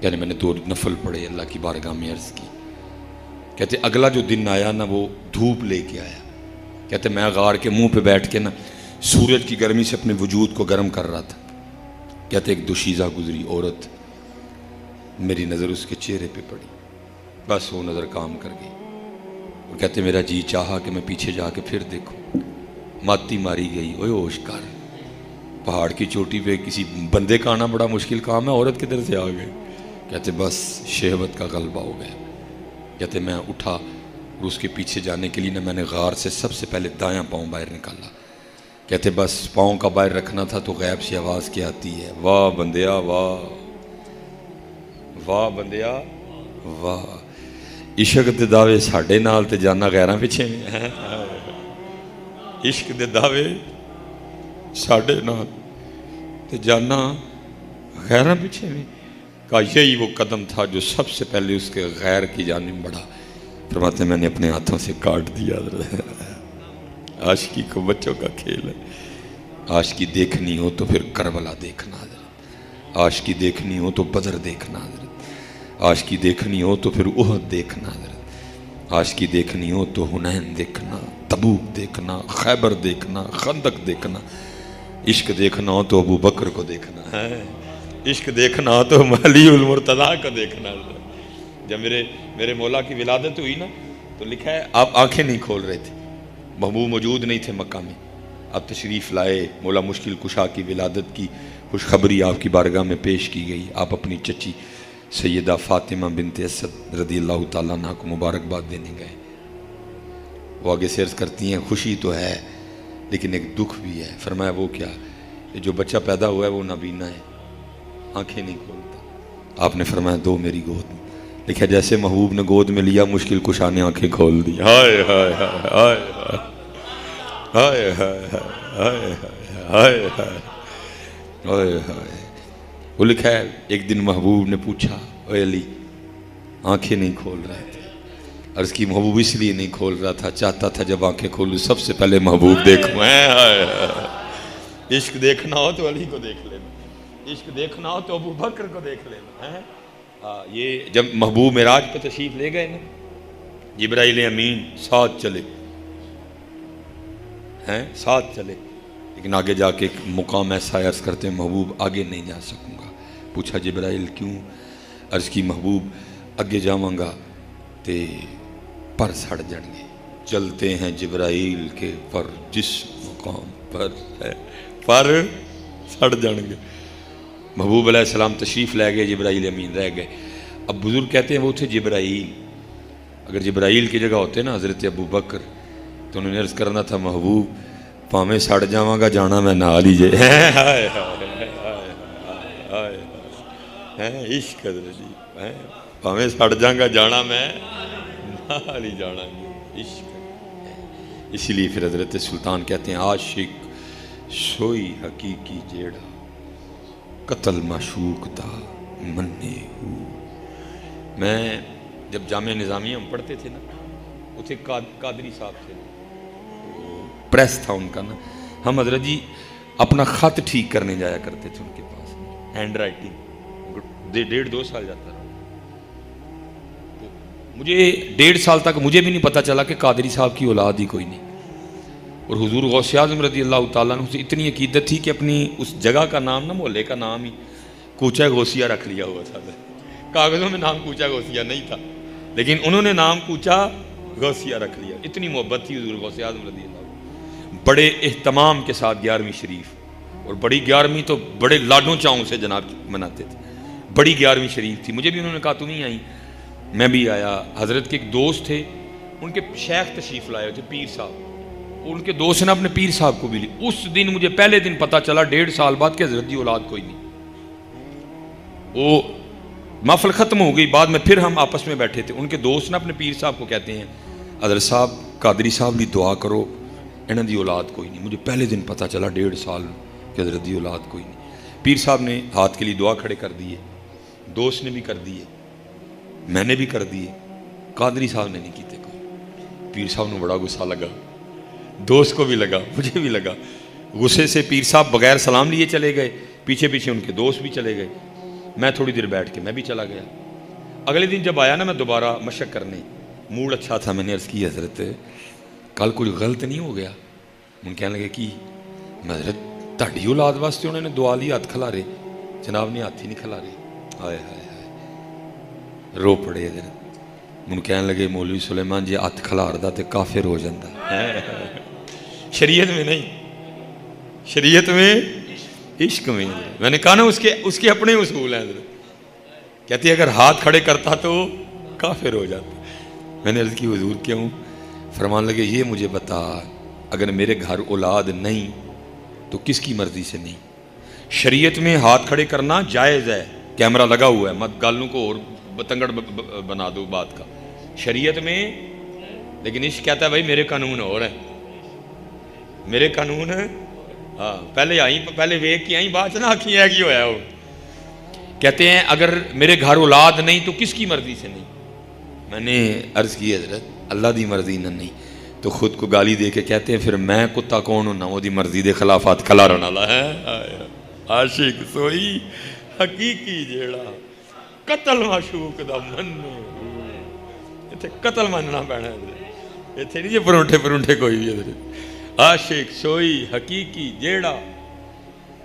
کہتے میں نے 2 نفل پڑھے, اللہ کی بارگاہ میں عرض کی. کہتے اگلا جو دن آیا نا وہ دھوپ لے کے آیا. کہتے میں غار کے منہ پہ بیٹھ کے نا سورج کی گرمی سے اپنے وجود کو گرم کر رہا تھا. کہتے ایک دوشیزہ گزری عورت, میری نظر اس کے چہرے پہ پڑی, بس وہ نظر کام کر گئی. وہ کہتے میرا جی چاہا کہ میں پیچھے جا کے پھر دیکھوں, ماتی ماری گئی. اوے ہوش کر, پہاڑ کی چوٹی پہ کسی بندے کا آنا بڑا مشکل کام ہے, عورت کدھر سے آ گئے. کہتے بس شہوت کا غلبہ ہو گیا. کہتے میں اٹھا اور اس کے پیچھے جانے کے لیے نا میں نے غار سے سب سے پہلے دایاں پاؤں باہر نکالا. کہتے بس پاؤں کا باہر رکھنا تھا تو غیب سے آواز کیا آتی ہے, واہ بندیا واہ, واہ بندیا واہ. عشق دے دعوے ساڈے نال تے جانا غیراں پیچھے میں. عشق دے دعوے ساڈے نال تے جانا غیراں پیچھے میں. کہا یہی وہ قدم تھا جو سب سے پہلے اس کے غیر کی جانب بڑھا. فرماتے میں نے اپنے ہاتھوں سے کاٹ دیا. عاشقی کو بچوں کا کھیل ہے. عاشقی دیکھنی ہو تو پھر کربلا دیکھنا حضرت, عاشقی دیکھنی ہو تو بدر دیکھنا حضرت, عاشقی دیکھنی ہو تو پھر احد دیکھنا حضرت, عاشقی دیکھنی ہو تو حنین دیکھنا, تبوک دیکھنا, خیبر دیکھنا, خندق دیکھنا. عشق دیکھنا ہو تو ابو بکر کو دیکھنا ہے, عشق دیکھنا ہو تو علی المرتضیٰ کو دیکھنا. جب میرے مولا کی ولادت ہوئی نا تو لکھا ہے آپ آنکھیں نہیں کھول رہے تھے, محبوب موجود نہیں تھے مکہ میں. آپ تشریف لائے, مولا مشکل کشا کی ولادت کی خوشخبری آپ کی بارگاہ میں پیش کی گئی. آپ اپنی چچی سیدہ فاطمہ بنت اسد رضی اللہ تعالیٰ عنہ کو مبارکباد دینے گئے. وہ آگے سے عرض کرتی ہیں خوشی تو ہے لیکن ایک دکھ بھی ہے. فرمایا وہ کیا؟ جو بچہ پیدا ہوا ہے وہ نابینا ہے, آنکھیں نہیں کھولتا. آپ نے فرمایا دو میری گود میں. لکھا جیسے محبوب نے گود میں لیا مشکل کشا نے آنکھیں کھول دی. ہائے ہائے ہائے ہائے ہائے ہائے ہائے ہائے. وہ لکھا ہے ایک دن محبوب نے پوچھا اے علی آنکھیں نہیں کھول رہے تھے. عرض کی محبوب اس لیے نہیں کھول رہا تھا, چاہتا تھا جب آنکھیں کھولوں سب سے پہلے محبوب دیکھوں. عشق دیکھنا ہو تو علی کو دیکھ لینا, عشق دیکھنا ہو تو ابو بکر کو دیکھ لینا. یہ جب محبوب معراج پہ تشریف لے گئے نا, جبرائیل امین ساتھ چلے ہیں, ساتھ چلے, لیکن آگے جا کے ایک مقام ایسا عرض کرتے ہیں محبوب آگے نہیں جا سکوں گا. پوچھا جبرائیل کیوں؟ عرض کی محبوب اگے جاواں گا تے پر سڑ جڑ گے. چلتے ہیں جبرائیل کے پر جس مقام پر ہے پر سڑ جڑ گے. محبوب علیہ السلام تشریف لے گئے, جبرائیل امین رہ گئے. اب بزرگ کہتے ہیں وہ تھے جبرائیل. اگر جبرائیل کی جگہ ہوتے نا حضرت ابو بکر تو انہوں نے عرض کرنا تھا محبوب پاویں سڑ جاواں گا جانا میں نال ہی جے. عشق حضرت جی, پاویں سڑ جاں گا جانا میں نال ہی جانا. عشق اسی لیے پھر حضرت سلطان کہتے ہیں عاشق سوئی حقیقی جیڑا قتل معشوق دا منّے ہو. میں جب جامعہ نظامیہ ہم پڑھتے تھے نا، اتنے قادری صاحب تھے، پریس تھا ان کا نا، ہم حضرت جی اپنا خط ٹھیک کرنے جایا کرتے تھے ان کے پاس، ہینڈ رائٹنگ 1.5-2 سال جاتا رہا. مجھے 1.5 سال تک مجھے بھی نہیں پتا چلا کہ قادری صاحب کی اولاد ہی کوئی نہیں. اور حضور غوث اعظم رضی اللہ تعالیٰ عنہ سے اتنی عقیدت تھی کہ اپنی اس جگہ کا نام نا، محلے کا نام ہی کوچہ غوثیہ رکھ لیا ہوا تھا. کاغذوں میں نام کوچہ غوثیہ نہیں تھا، لیکن انہوں نے نام کوچہ غوثیہ رکھ لیا. اتنی محبت تھی حضور غوث اعظم رضی اللہ عنہ. بڑے اہتمام کے ساتھ 11ویں شریف، اور بڑی 11ویں تو بڑے لاڈوں چاؤں سے جناب مناتے تھے. بڑی 11ویں شریف تھی. مجھے بھی انہوں نے کہا تم ہی آئی، میں بھی آیا. حضرت کے ایک دوست تھے، ان کے شیخ تشریف لائے تھے پیر صاحب، ان کے دوست نے اپنے پیر صاحب کو بھی لی. اس دن مجھے پہلے دن پتا چلا 1.5 سال بعد کہ حضرت کی اولاد کوئی نہیں. وہ محفل ختم ہو گئی، بعد میں پھر ہم آپس میں بیٹھے تھے. ان کے دوست نے اپنے پیر صاحب کو کہتے ہیں حضرت صاحب قادری صاحب بھی دعا کرو، انہاں دی اولاد کوئی نہیں. مجھے پہلے دن پتا چلا 1.5 سال کہ حضرت دی اولاد کوئی نہیں. پیر صاحب نے ہاتھ کے لیے دعا کھڑے کر دیے، دوست نے بھی کر دیے، میں نے بھی کر دیے، قادری صاحب نے نہیں کیتے کوئی. پیر صاحب نے بڑا غصہ لگا، دوست کو بھی لگا، مجھے بھی لگا. غصے سے پیر صاحب بغیر سلام لیے چلے گئے، پیچھے پیچھے ان کے دوست بھی چلے گئے. میں تھوڑی دیر بیٹھ کے میں بھی چلا گیا. اگلے دن جب آیا نا میں دوبارہ مشق کرنے، موڈ اچھا تھا، میں نے عرض کی حضرت کل کوئی غلط نہیں ہو گیا؟ ان کہنے لگے کہ میں حضرت تہاڈی اولاد واسطے انہوں نے دعا لی، ہاتھ کھلا رہے. جناب نے ہاتھ ہی نہیں کھلا رہے. ہائے ہائے ہائے، رو پڑے حضرت. من کہنے لگے مولوی سلیمان جی ہاتھ کھلاردا تے کافر ہو جاندہ. شریعت میں نہیں، شریعت میں عشق میں. میں نے کہا نا اس کے اپنے اصول ہیں حضرت. کہتی ہے اگر ہاتھ کھڑے کرتا تو کافر ہو جاتا. میں نے عرض کی حضور کیوں؟ فرمان لگے یہ مجھے بتا، اگر میرے گھر اولاد نہیں تو کس کی مرضی سے نہیں؟ شریعت میں ہاتھ کھڑے کرنا جائز ہے، کیمرہ لگا ہوا ہے، مت گالوں کو اور بتنگڑ بنا دو بات کا شریعت میں. لیکن عشق کہتا ہے بھائی میرے قانون اور ہیں، میرے قانون ہیں. ہاں پہلے ویک کی آئیں بات نہ آکھی ہے کہ ہوا ہے. وہ کہتے ہیں اگر میرے گھر اولاد نہیں تو کس کی مرضی سے نہیں؟ میں نے عرض کی حضرت اللہ دی مرضی نہ نہیں تو خود کو گالی دے کے کہتے ہیں پھر میں کتا کون ہونا وہ دی مرضی دے خلاف ہاتھ کھلارن والا ہے. عاشق سوئی حقیقی جیڑا قتل معشوق دا منو. اتنے قتل مننا پینا حضرت، اتنے نہیں جی پرونٹے کوئی بھی حضرت. عاشق سوئی حقیقی جیڑا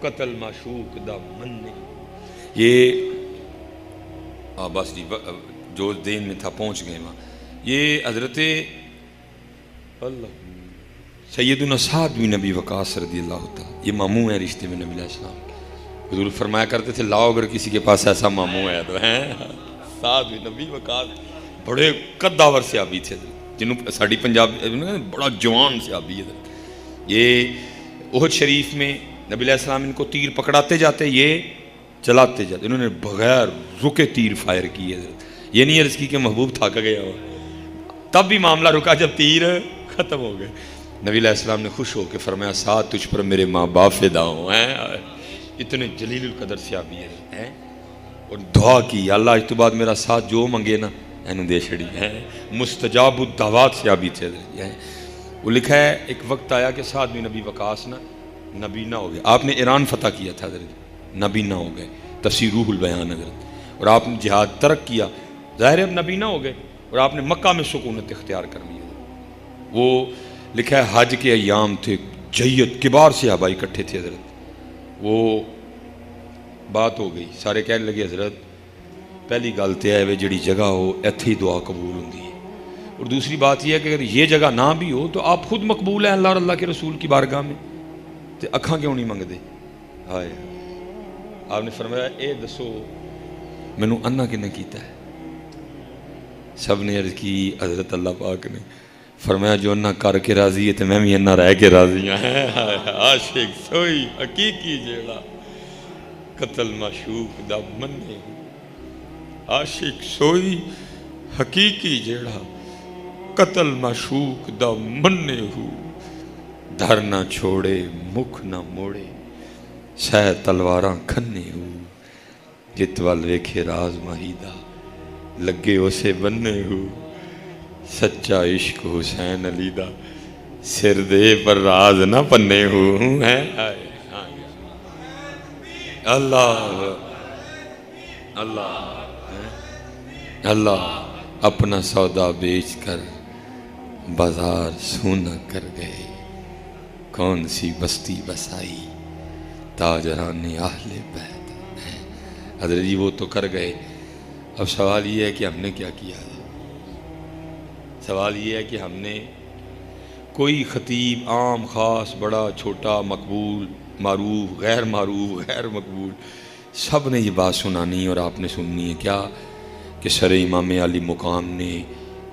قتل معشوق دا مننے. یہ بس جی جو دین میں تھا پہنچ گئے وہاں. یہ حضرت اللہ سیدنا سعد بن نبی وقاص رضی اللہ تعالیٰ، یہ ماموں ہیں رشتے میں نبی علیہ السلام کے. حضور فرمایا کرتے تھے لاؤ اگر کسی کے پاس ایسا ماموں ہے تو ہیں. سعد بن نبی وقاص بڑے قداور صحابی تھے جنہوں ساڑی پنجاب بڑا جوان صحابی ہے. یہ احد شریف میں نبی علیہ السلام ان کو تیر پکڑاتے جاتے، یہ چلاتے جاتے. انہوں نے بغیر رکے تیر فائر کیے. یہ نہیں عرض کی کہ محبوب تھک گیا ہو، تب بھی معاملہ رکا جب تیر ختم ہو گئے. نبی علیہ السلام نے خوش ہو کے فرمایا ساتھ تجھ پر میرے ماں باپ فدا ہوں. اتنے جلیل القدر صحابی ہیں. اور دعا کی اللہ اس تو بعد میرا ساتھ جو منگے نا اینو دے چھڑی ہے. مستجاب الدعوات صحابی تھے. وہ لکھا ہے ایک وقت آیا کہ سعد بن نبی وقاص نا نبی نہ ہو گئے. آپ نے ایران فتح کیا تھا حضرت، نبی نہ ہو گئے. تفسیر روح البیان حضرت. اور آپ نے جہاد ترک کیا، ظاہر اب نبی نہ ہو گئے، اور آپ نے مکہ میں سکونت اختیار کر لی. وہ لکھا ہے حج کے ایام تھے، جیت کبار سے آبائی اکٹھے تھے حضرت. وہ بات ہو گئی، سارے کہنے لگے حضرت پہلی گل تو ہے جڑی جگہ ہو ایتھے ہی دعا قبول ہوندی ہے. اور دوسری بات یہ ہے کہ اگر یہ جگہ نہ بھی ہو تو آپ خود مقبول ہیں اللہ اور اللہ کے رسول کی بارگاہ میں، تو اکھاں کیوں نہیں منگ دے؟ ہائے آپ نے فرمایا اے دسو مینوں انا کنے کیتا ہے؟ سب نے عرض کی حضرت اللہ پاک نے. فرمایا جو انا کر کے راضی ہے تو میں بھی انا رہ کے راضی ہوں. عاشق سوئی حقیقی جیڑا قتل معشوق دا مننے. عاشق سوئی حقیقی جیڑا قتل معشوق دا مننے ہو. دھر نہ چھوڑے مکھ نہ موڑے سہ تلواراں کھنے ہو. جت وال ویکھے راز ماہی دا لگے اسے بننے ہو سچا عشق حسین علی دا سر دے پر راز نہ پنے ہو اللہ اللہ اللہ اپنا سودا بیچ کر بازار سونا کر گئے کون سی بستی بسائی تاجران اہل بیت حضرت جی وہ تو کر گئے اب سوال یہ ہے کہ ہم نے کیا کیا ہے سوال یہ ہے کہ ہم نے کوئی خطیب عام خاص بڑا چھوٹا مقبول معروف غیر مقبول سب نے یہ بات سنانی اور آپ نے سننی ہے کیا کہ سر امام علی مقام نے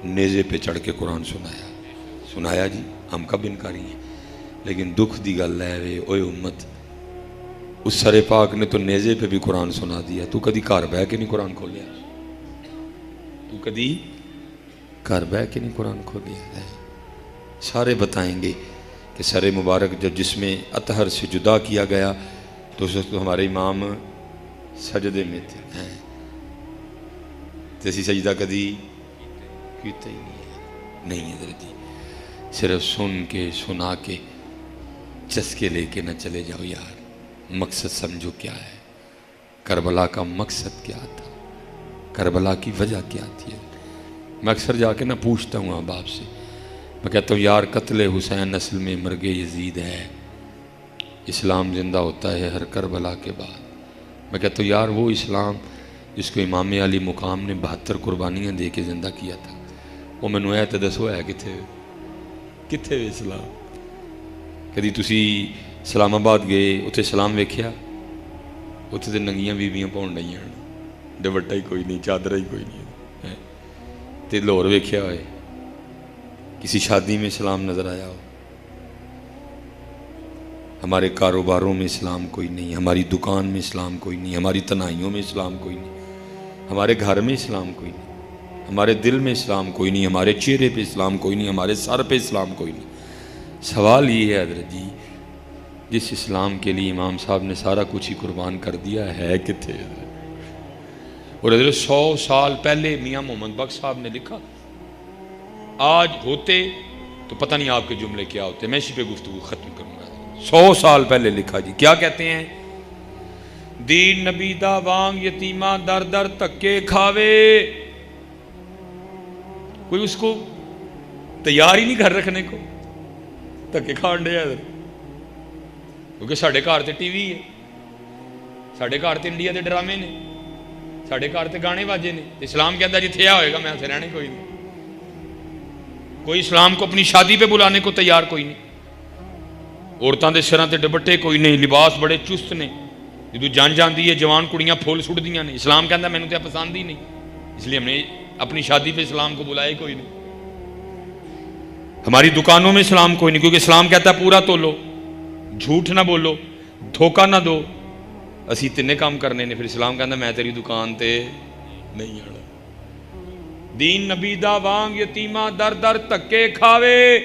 نیزے پہ چڑھ کے قرآن سنایا جی ہم کب انکاری ہیں لیکن دکھ دی گل ہے وے اوے امت اس سر پاک نے تو نیزے پہ بھی قرآن سنا دیا تو کدی گھر بہ کے نہیں قرآن کھولیا تو کدی گھر بہ کے نہیں قرآن کھولیا ہے سارے بتائیں گے کہ سر مبارک جب جس میں اطہر سے جدا کیا گیا تو اس وقت ہمارے امام سجدے میں تھے جیسی سجدہ کدی کیتا ہی نہیں ہے حضرت جی صرف سن کے سنا کے چسکے لے کے نہ چلے جاؤ یار مقصد سمجھو کیا ہے کربلا کا مقصد کیا تھا کربلا کی وجہ کیا تھی میں اکثر جا کے نہ پوچھتا ہوں احباب سے میں کہتا ہوں یار قتل حسین اصل میں مرگ یزید ہے اسلام زندہ ہوتا ہے ہر کربلا کے بعد میں کہتا ہوں یار وہ اسلام جس کو امام علی مقام نے 72 قربانیاں دے کے زندہ کیا تھا وہ میں نے تو دسو ہے کتھے اسلام کدی تسی اسلام آباد گئے اتنے سلام ویکھیا اتنے تو ننگیاں بیبیاں پاؤن ڈائیاں دوپٹا ہی کوئی نہیں چادر ہی کوئی نہیں تے لاہور ویکھیا ہوئے کسی شادی میں اسلام نظر آیا ہو ہمارے کاروباروں میں اسلام کوئی نہیں ہماری دکان میں اسلام کوئی نہیں ہماری تنہائیوں میں اسلام کوئی نہیں ہمارے گھر میں اسلام کوئی نہیں ہمارے دل میں اسلام کوئی نہیں ہمارے چہرے پہ اسلام کوئی نہیں ہمارے سر پہ اسلام کوئی نہیں سوال یہ ہے حضرت جی جس اسلام کے لیے امام صاحب نے سارا کچھ ہی قربان کر دیا ہے کتنے اور حضرت 100 سال پہلے میاں محمد بخش صاحب نے لکھا آج ہوتے تو پتہ نہیں آپ کے جملے کیا ہوتے میں اسی پہ گفتگو ختم کروں گا 100 سال پہلے لکھا جی کیا کہتے ہیں دین نبی دا وانگ یتیمہ در در تکے کھاوے کوئی اس کو تیار ہی نہیں گھر رکھنے کو تکے کھان دے کیونکہ ساڑھے گھر تے ٹی وی ہے ساڑھے گھر تے انڈیا دے ڈرامے نے ساڑھے گھر تے گانے باجے نے اسلام کہتا جی تھیا ہوئے گا میں اسے رہنے کوئی نہیں کوئی اسلام کو اپنی شادی پہ بلانے کو تیار کوئی نہیں عورتوں دے سراں تے دوپٹے کوئی نہیں لباس بڑے چست نے جدو جان جاندی ہے جوان کڑیاں پھول سٹ دیاں نے اسلام کہتا میں نے تو پسند ہی نہیں اس لیے ہم نے اپنی شادی پہ اسلام کو بلائے کوئی نہیں ہماری دکانوں میں اسلام کوئی نہیں کیونکہ اسلام کہتا ہے پورا تولو جھوٹ نہ بولو دھوکہ نہ دو اسی تنے کام کرنے نے پھر اسلام کہتا میں تیری دکان تے نہیں آنا دین نبی دا وانگ یتیمہ در در تکے کھاوے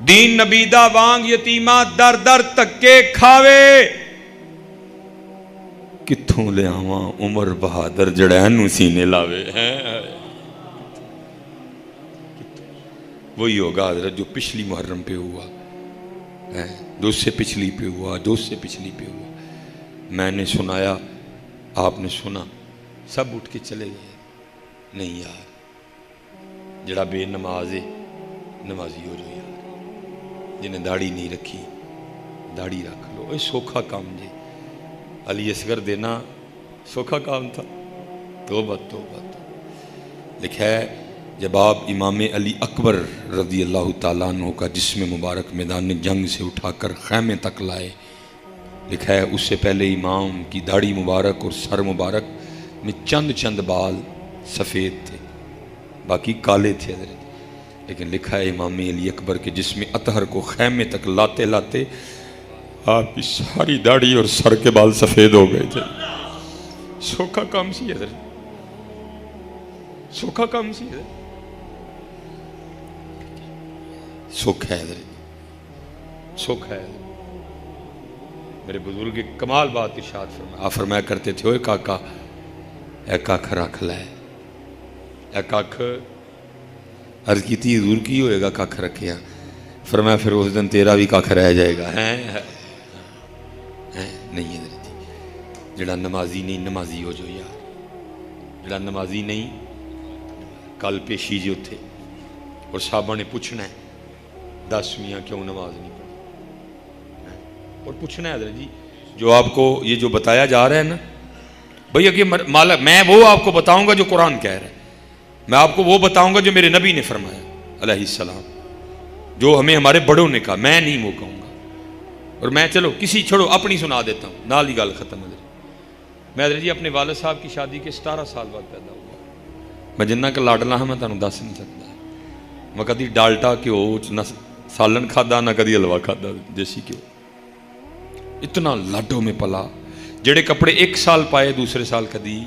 دین نبی دا وانگ یتیمہ در در تکے کھاوے کتھوں لے آواں عمر بہادر جڑینوں سینے لاوے وہی ہوگا حضرت جو پچھلی محرم پہ ہوا جو اس سے پچھلی پہ ہوا جو اس سے پچھلی پہ ہوا میں نے سنایا آپ نے سنا سب اٹھ کے چلے گئے نہیں یار جڑا بے نماز ہے نمازی ہو جو یار جنہیں داڑھی نہیں رکھی داڑھی رکھ لو اے سوکھا کام جی علی اصغر دینا سوکھا کام تھا توبہ لکھا ہے جب آپ امام علی اکبر رضی اللہ تعالیٰ عنہ کا جسم مبارک میدان جنگ سے اٹھا کر خیمے تک لائے لکھا ہے اس سے پہلے امام کی داڑھی مبارک اور سر مبارک میں چند بال سفید تھے باقی کالے تھے حضرت لیکن لکھا ہے امام علی اکبر کے جسم اطہر کو خیمے تک لاتے لاتے آپ کی ساری داڑھی اور سر کے بال سفید ہو گئے تھے سوکھا کام سی حضرت سوکھا کام سی حضرت سکھ ہے حضرت سکھ ہے میرے بزرگ کمال بات ارشاد فرمایا، آپ فرمایا کرتے تھے اوے کاکا اے ککھ رکھ لے، اے ککھ، عرض کی تھی حضور کی ہوئے گا ککھ رکھیا؟ فرمایا پھر اس دن تیرا بھی ککھ رہ جائے گا۔ نہیں ہے جی، جڑا نمازی نہیں نمازی ہو جو یار، جڑا نمازی نہیں کل پیشی جی اتھے اور صحابہ نے پوچھنا ہے 10 میاں کیوں نماز نہیں پڑھی، اور پوچھنا ہے حضرت جی جو آپ کو یہ جو بتایا جا رہا ہے نا بھئی کہ مالک میں وہ آپ کو بتاؤں گا جو قرآن کہہ رہا ہے، میں آپ کو وہ بتاؤں گا جو میرے نبی نے فرمایا علیہ السلام، جو ہمیں ہمارے بڑوں نے کہا، میں نہیں وہ کہوں گا۔ اور میں چلو کسی چھوڑو اپنی سنا دیتا ہوں، نال ہی گل ختم ہے۔ میں حضرت جی اپنے والد صاحب کی شادی کے 17 سال بعد پیدا ہوا، میں جنہ کا لاڈلا ہاں میں تمہیں دس نہیں سکتا، میں کدی ڈالٹا گھیو نہ سالن کھادا نہ کدی حلوا کھادا دیسی گھیو، اتنا لاڈوں میں پلا، جڑے کپڑے 1 سال پائے دوسرے سال کدی،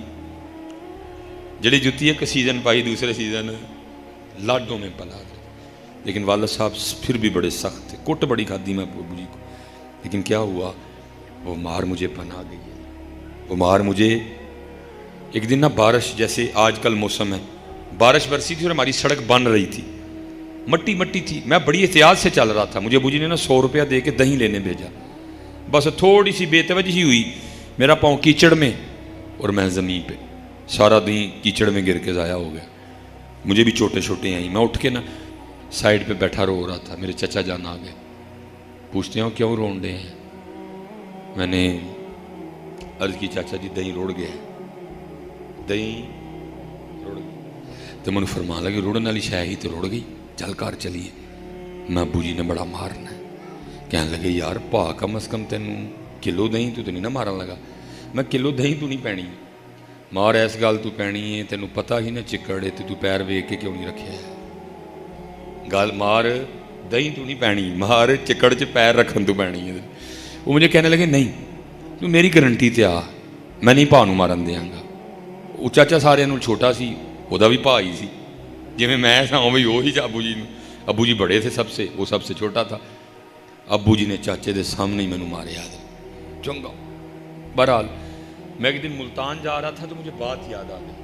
جڑی جتی ایک سیزن پائی دوسرے سیزن، لاڈوں میں پلا۔ لیکن والد صاحب پھر بھی بڑے سخت تھے، کٹ بڑی کھادی میں ابو جی کو، لیکن کیا ہوا وہ مار مجھے پناہ گئی ہے، وہ مار مجھے ایک دن نا بارش جیسے آج کل موسم ہے، بارش برسی تھی اور ہماری سڑک بن رہی تھی، مٹی مٹی تھی، میں بڑی احتیاط سے چل رہا تھا، مجھے ابو جی نے نا 100 روپیہ دے کے دہی لینے بھیجا، بس تھوڑی سی بے توجہی ہوئی، میرا پاؤں کیچڑ میں اور میں زمین پہ، سارا دن کیچڑ میں گر کے ضائع ہو گیا، مجھے بھی چوٹے چھوٹے آئیں، میں اٹھ کے نا سائڈ پہ بیٹھا رو رہا تھا، میرے چچا جان آ گئے، پوچھتے ہیں کیوں رون رہے ہیں؟ میں نے عرض کی چاچا جی دہی روڑ گیا، دہی روڑ گئی، تو میں نے فرمان لگے روڑن والی شے ہی تو روڑ گئی، چل کر چلیے، میں ابو جی نے بڑا مارنا ہے، کہنے لگے یار پا کم از کم تینوں کلو دہی تو نہیں نہ مارن لگا، میں کلو دہی تو نہیں پینی، مار ایس گل تو پینی ہے تینوں پتہ ہی نہ چکڑے تو پیر ویک کے کیوں نہیں رکھے ہے، گل مار دہی تو نہیں پینی، مار چکڑ چ پیر رکھن تو پینی ہے۔ وہ مجھے کہنے لگے نہیں تو میری گارنٹی تے آ، میں نہیں پا نوں مارن دیاں گا، وہ چاچا سارے نوں چھوٹا سی، وہ بھی پا ہی سی، جی میں سا وہی وہی ابو جی، ابو جی بڑے تھے سب سے، وہ سب سے چھوٹا تھا، ابو جی نے چاچے دے سامنے ہی مینوں مارے یاد چنگا۔ بہرحال میں ایک دن ملتان جا رہا تھا تو مجھے بات یاد آ گئی،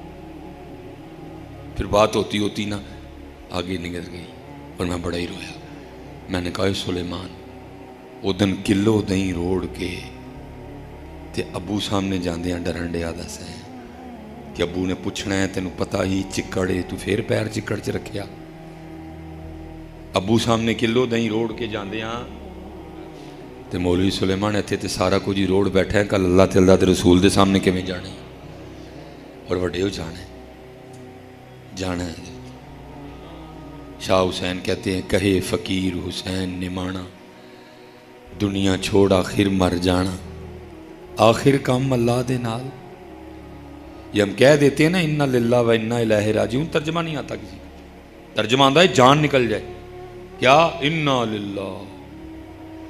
پھر بات ہوتی ہوتی نا آگے نکل گئی اور میں بڑا ہی رویا، میں نے کہا سلیمان وہ دن کلو دہی روڑ کے تے ابو سامنے جاندے ہیں ڈرن ڈیا دس ہے کہ ابو نے پوچھنا ہے تینوں پتہ ہی چکڑے تو پھر پیر چکڑ چ رکھیا، ابو سامنے کلو دہی روڑ کے جاندے ہیں تے مولوی سلیمان ایتھے تے سارا کچھ ہی روڑ بیٹھا ہے، کل اللہ تے اللہ دے رسول دے سامنے کیویں جانے اور وڈے ہو جانا ہے۔ شاہ حسین کہتے ہیں کہے فقیر حسین نے مانا دنیا چھوڑ آخر مر جانا، آخر کام اللہ دے نال، یہ ہم کہہ دیتے ہیں نا انا للہ و انا الیہ راجعون، ترجمہ نہیں آتا کسی کا، ترجمہ آتا ہے جان نکل جائے، کیا انا للہ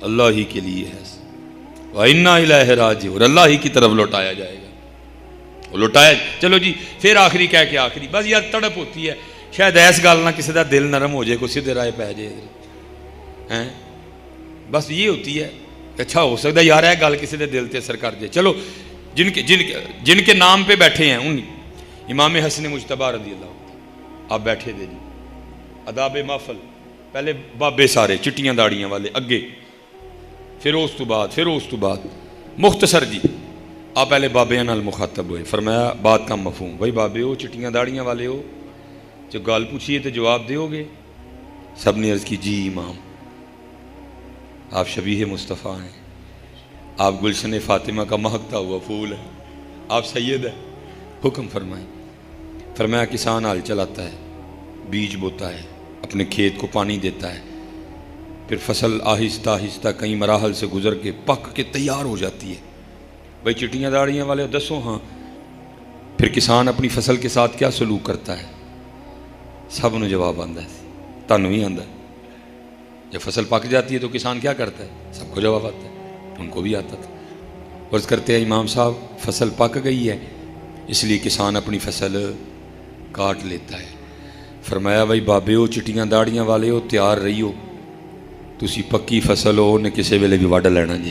اللہ ہی کے لیے ہے، و انا الیہ راجعون اللہ ہی کی طرف لوٹایا جائے گا، وہ لوٹایا چلو جی پھر آخری کہہ کے آخری، بس یار تڑپ ہوتی ہے شاید ایس گل نہ کسی دا دل نرم ہو جائے، کوئی سیدھے رائے پہ جائے ہیں، بس یہ ہوتی ہے، اچھا ہو سکتا ہے یار ہے گل کسی دے دل تے اثر کر جائے۔ چلو جن کے نام پہ بیٹھے ہیں ان امام حسن مجتبی رضی اللہ عنہ، آپ بیٹھے دے جی آداب محفل، پہلے بابے سارے چٹیاں داڑیاں والے اگے، پھر اس تو بعد مختصر جی آپ پہلے بابیاں نال مخاطب ہوئے، فرمایا بات کا مفہوم، بھائی بابے ہو چٹیاں داڑیاں والے ہو، جو گال پوچھیے تو جواب دیو گے؟ سب نے عرض کی جی امام، آپ شبیہ مصطفیٰ ہیں، آپ گلشن فاطمہ کا مہکتا ہوا پھول ہے، آپ سید ہیں، حکم فرمائیں۔ فرمایا کسان ہل چلاتا ہے، بیج بوتا ہے، اپنے کھیت کو پانی دیتا ہے، پھر فصل آہستہ آہستہ کئی مراحل سے گزر کے پک کے تیار ہو جاتی ہے، بھائی چٹیاں داڑیاں والے دسو ہاں، پھر کسان اپنی فصل کے ساتھ کیا سلوک کرتا ہے؟ سب نے جواب آندا ہے، تانوں ہی آندا ہے، جب فصل پک جاتی ہے تو کسان کیا کرتا ہے؟ سب کو جواب آتا ہے، ان کو بھی آتا تھا۔ عرض کرتے ہیں امام صاحب فصل پک گئی ہے اس لیے کسان اپنی فصل کاٹ لیتا ہے۔ فرمایا بھائی بابے ہو چٹیاں داڑیاں والے ہو تیار رہی ہو، تسی پکی فصل ہو نے کسے ویلے بھی وڈ لینا جی،